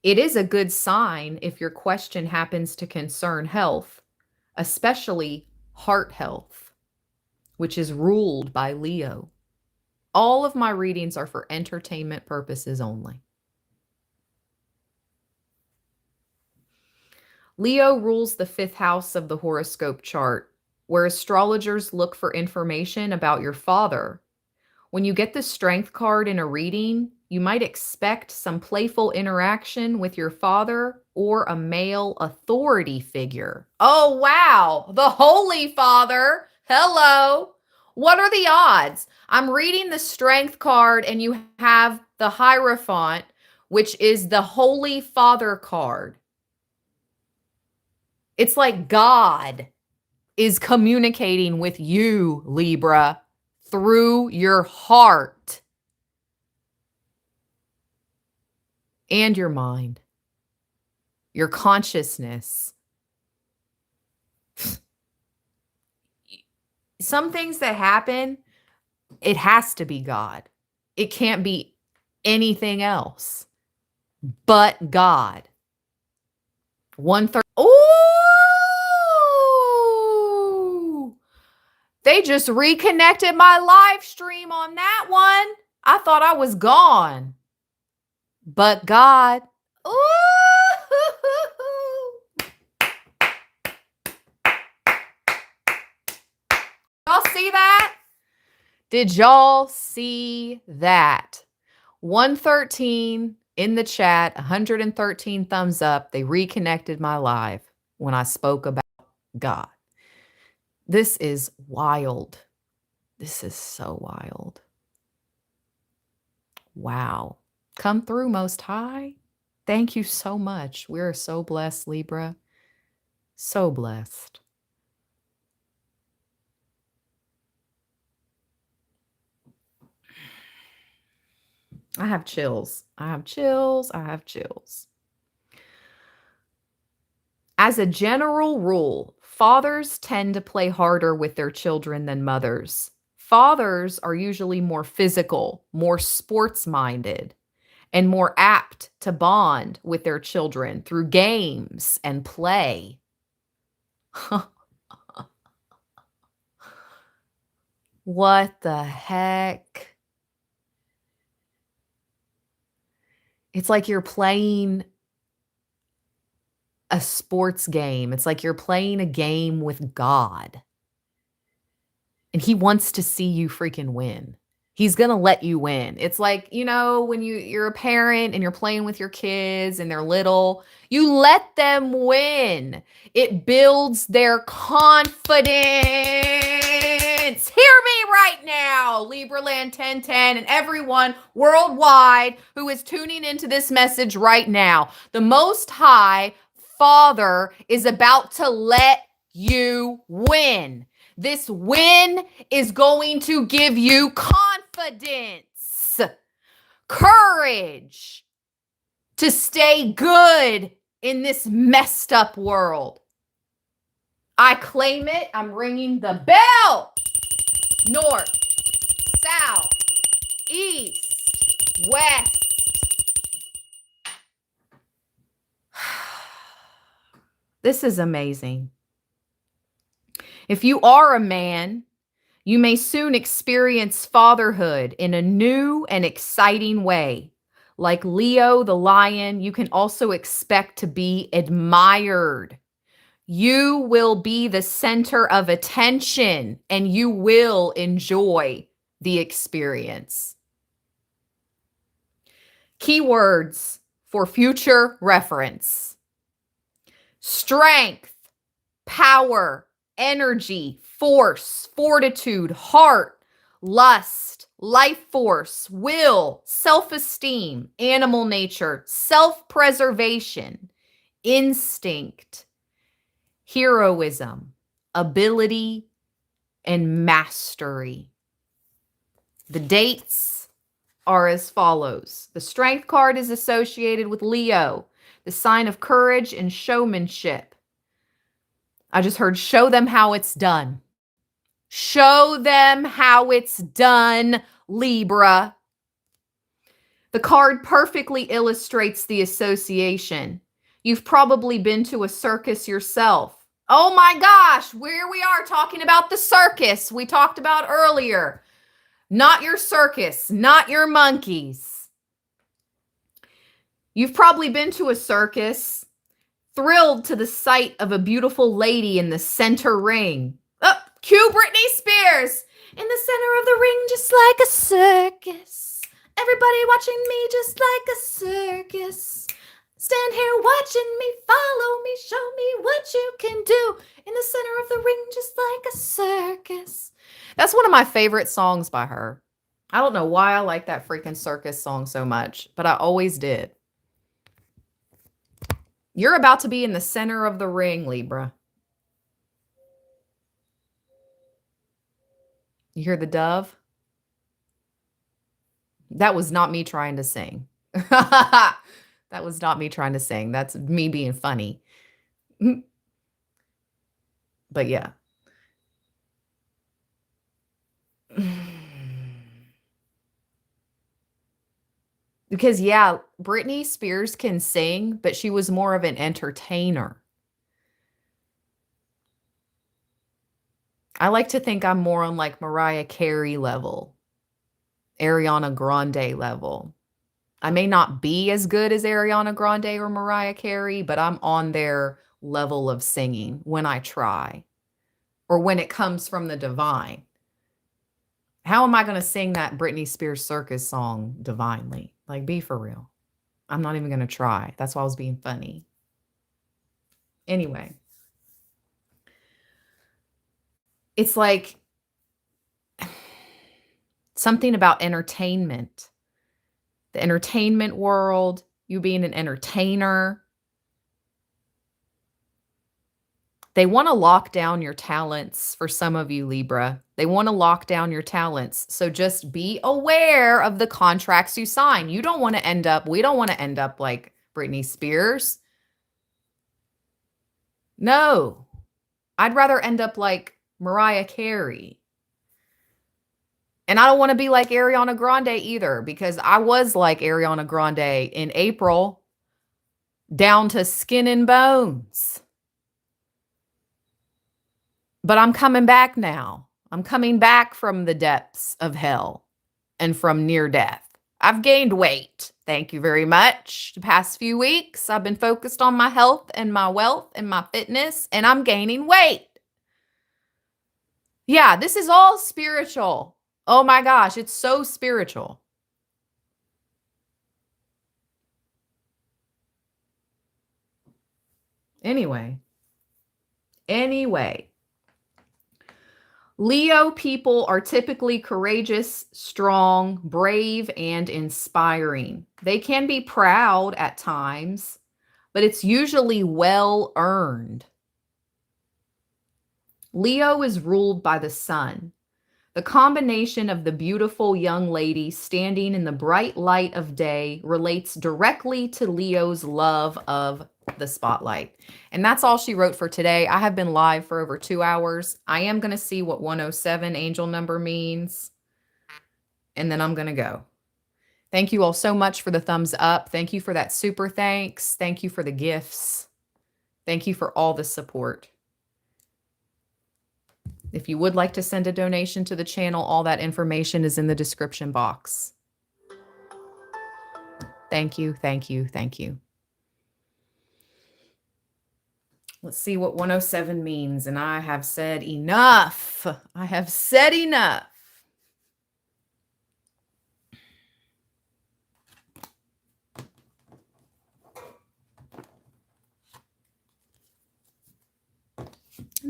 It is a good sign if your question happens to concern health, especially heart health, which is ruled by Leo. All of my readings are for entertainment purposes only. Leo rules the 5th house of the horoscope chart, where astrologers look for information about your father. When you get the Strength card in a reading, you might expect some playful interaction with your father or a male authority figure. Oh, wow. The Holy Father. Hello. What are the odds? I'm reading the Strength card and you have the Hierophant, which is the Holy Father card. It's like God is communicating with you, Libra, through your heart and your mind, your consciousness. Some things that happen, it has to be God. It can't be anything else but God. 1/3. Ooh! They just reconnected my live stream on that one. I thought I was gone. But God. Ooh! Y'all see that? Did y'all see that? 113 in the chat, 113 thumbs up. They reconnected my live when I spoke about God. This is wild. This is so wild. Wow. Come through, Most High. Thank you so much. We're so blessed, Libra. So blessed. I have chills. I have chills. I have chills. As a general rule, fathers tend to play harder with their children than mothers. Fathers are usually more physical, more sports-minded, and more apt to bond with their children through games and play. What the heck? It's like you're playing a sports game. It's like you're playing a game with God. And he wants to see you freaking win. He's going to let you win. It's like, you know, when you're a parent and you're playing with your kids and they're little, you let them win. It builds their confidence. Hear me right now, Libraland 1010 and everyone worldwide who is tuning into this message right now. The Most High Father is about to let you win. This win is going to give you confidence, courage to stay good in this messed up world. I claim it. I'm ringing the bell. North, south, east, west. This is amazing. If you are a man, you may soon experience fatherhood in a new and exciting way. Like Leo the lion, you can also expect to be admired. You will be the center of attention and you will enjoy the experience. Keywords for future reference: strength, power, energy, force, fortitude, heart, lust, life force, will, self-esteem, animal nature, self-preservation, instinct, heroism, ability, and mastery. The dates are as follows. The strength card is associated with Leo, the sign of courage and showmanship. I just heard show them how it's done. Show them how it's done, Libra. The card perfectly illustrates the association. You've probably been to a circus yourself. Oh my gosh, here we are talking about the circus we talked about earlier. Not your circus, not your monkeys. You've probably been to a circus, thrilled to the sight of a beautiful lady in the center ring. Oh, cue Britney Spears. In the center of the ring, just like a circus. Everybody watching me just like a circus. Stand here watching me, follow me, show me what you can do. In the center of the ring, just like a circus. That's one of my favorite songs by her. I don't know why I like that freaking circus song so much, but I always did. You're about to be in the center of the ring, Libra. You hear the dove? That was not me trying to sing. That was not me trying to sing. That's me being funny. But yeah. Because yeah, Britney Spears can sing, but she was more of an entertainer. I like to think I'm more on like Mariah Carey level, Ariana Grande level. I may not be as good as Ariana Grande or Mariah Carey, but I'm on their level of singing when I try, or when it comes from the divine. How am I going to sing that Britney Spears circus song divinely? Like, be for real. I'm not even going to try. That's why I was being funny. Anyway, it's like something about entertainment, the entertainment world, you being an entertainer. They want to lock down your talents for some of you, Libra. They want to lock down your talents. So just be aware of the contracts you sign. You don't want to end up, we don't want to end up like Britney Spears. No, I'd rather end up like Mariah Carey. And I don't want to be like Ariana Grande either, because I was like Ariana Grande in April, down to skin and bones. But I'm coming back now. I'm coming back from the depths of hell and from near death. I've gained weight. Thank you very much. The past few weeks, I've been focused on my health and my wealth and my fitness, and I'm gaining weight. Yeah, this is all spiritual. Oh my gosh, it's so spiritual. Anyway. Leo people are typically courageous, strong, brave, and inspiring. They can be proud at times, but it's usually well earned. Leo is ruled by the sun. The combination of the beautiful young lady standing in the bright light of day relates directly to Leo's love of the spotlight. And that's all she wrote for today. I have been live for over 2 hours. I am going to see what 107 angel number means, and then I'm going to go. Thank you all so much for the thumbs up. Thank you for that super thanks. Thank you for the gifts. Thank you for all the support. If you would like to send a donation to the channel, all that information is in the description box. Thank you, thank you, thank you. Let's see what 107 means. And I have said enough. I have said enough.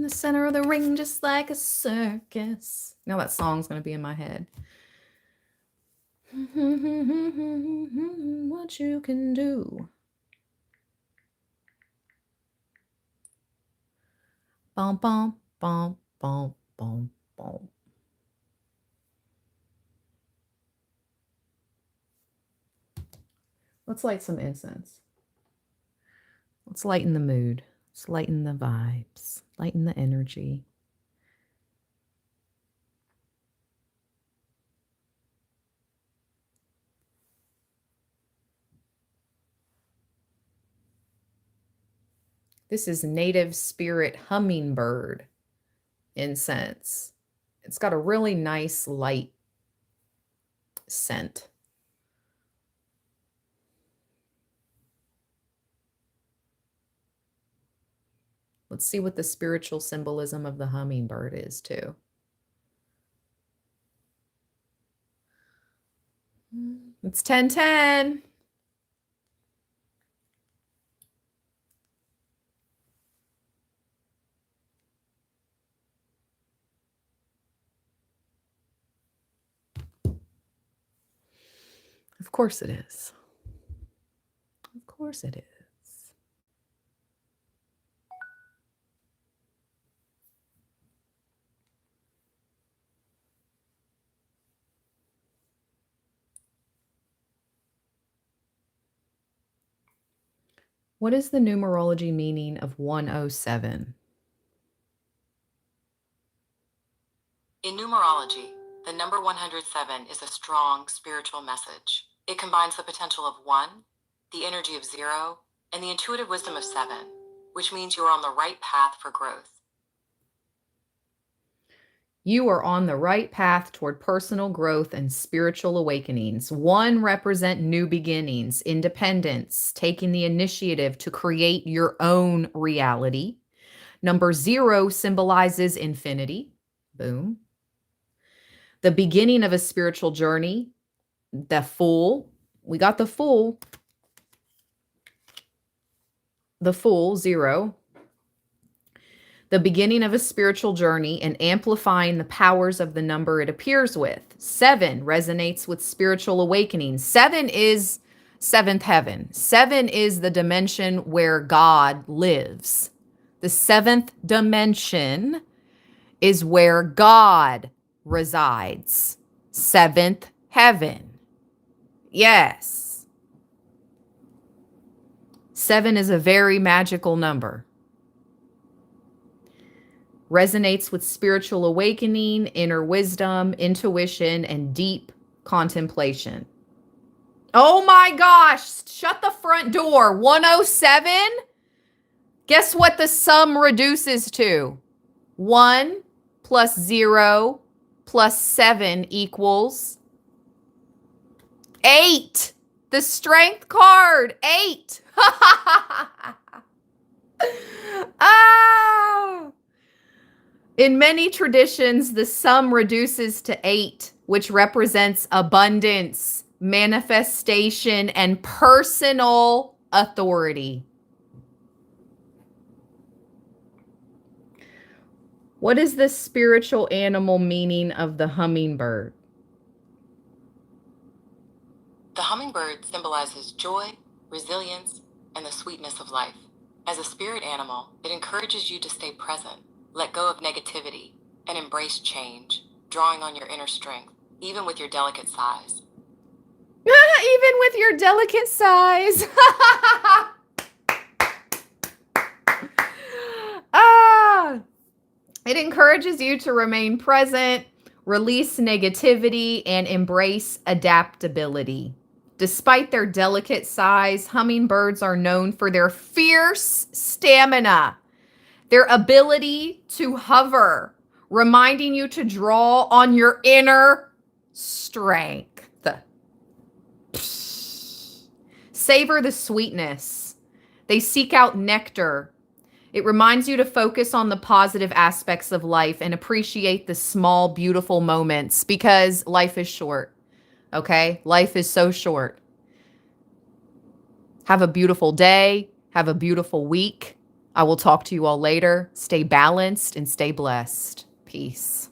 in the center of the ring, just like a circus. Now that song's going to be in my head. What you can do. Bum, bum, bum, bum, bum, bum. Let's light some incense. Let's lighten the mood. Let's lighten the vibes. Lighten the energy. This is native spirit hummingbird incense. It's got a really nice light scent. Let's see what the spiritual symbolism of the hummingbird is too. It's 10:10. Of course it is. Of course it is. What is the numerology meaning of 107? In numerology, the number 107 is a strong spiritual message. It combines the potential of 1, the energy of 0, and the intuitive wisdom of 7, which means you are on the right path for growth. You are on the right path toward personal growth and spiritual awakenings. 1 represent new beginnings, independence, taking the initiative to create your own reality. Number 0 symbolizes infinity. Boom. The beginning of a spiritual journey. The Fool. We got the Fool. The Fool, 0. The beginning of a spiritual journey and amplifying the powers of the number it appears with. 7 resonates with spiritual awakening. 7 is 7th heaven. 7 is the dimension where God lives. The 7th dimension is where God resides. 7th heaven. Yes. 7 is a very magical number. Resonates with spiritual awakening, inner wisdom, intuition, and deep contemplation. Oh my gosh, shut the front door. 107? Guess what the sum reduces to? 1 plus 0 plus 7 equals 8. The strength card, 8. Oh! In many traditions, the sum reduces to 8, which represents abundance, manifestation, and personal authority. What is the spiritual animal meaning of the hummingbird? The hummingbird symbolizes joy, resilience, and the sweetness of life. As a spirit animal, it encourages you to stay present, let go of negativity, and embrace change, drawing on your inner strength, even with your delicate size. Even with your delicate size. It encourages you to remain present, release negativity, and embrace adaptability. Despite their delicate size, hummingbirds are known for their fierce stamina, their ability to hover, reminding you to draw on your inner strength. Savor the sweetness. They seek out nectar. It reminds you to focus on the positive aspects of life and appreciate the small, beautiful moments because life is short. Okay? Life is so short. Have a beautiful day. Have a beautiful week. I will talk to you all later. Stay balanced and stay blessed. Peace.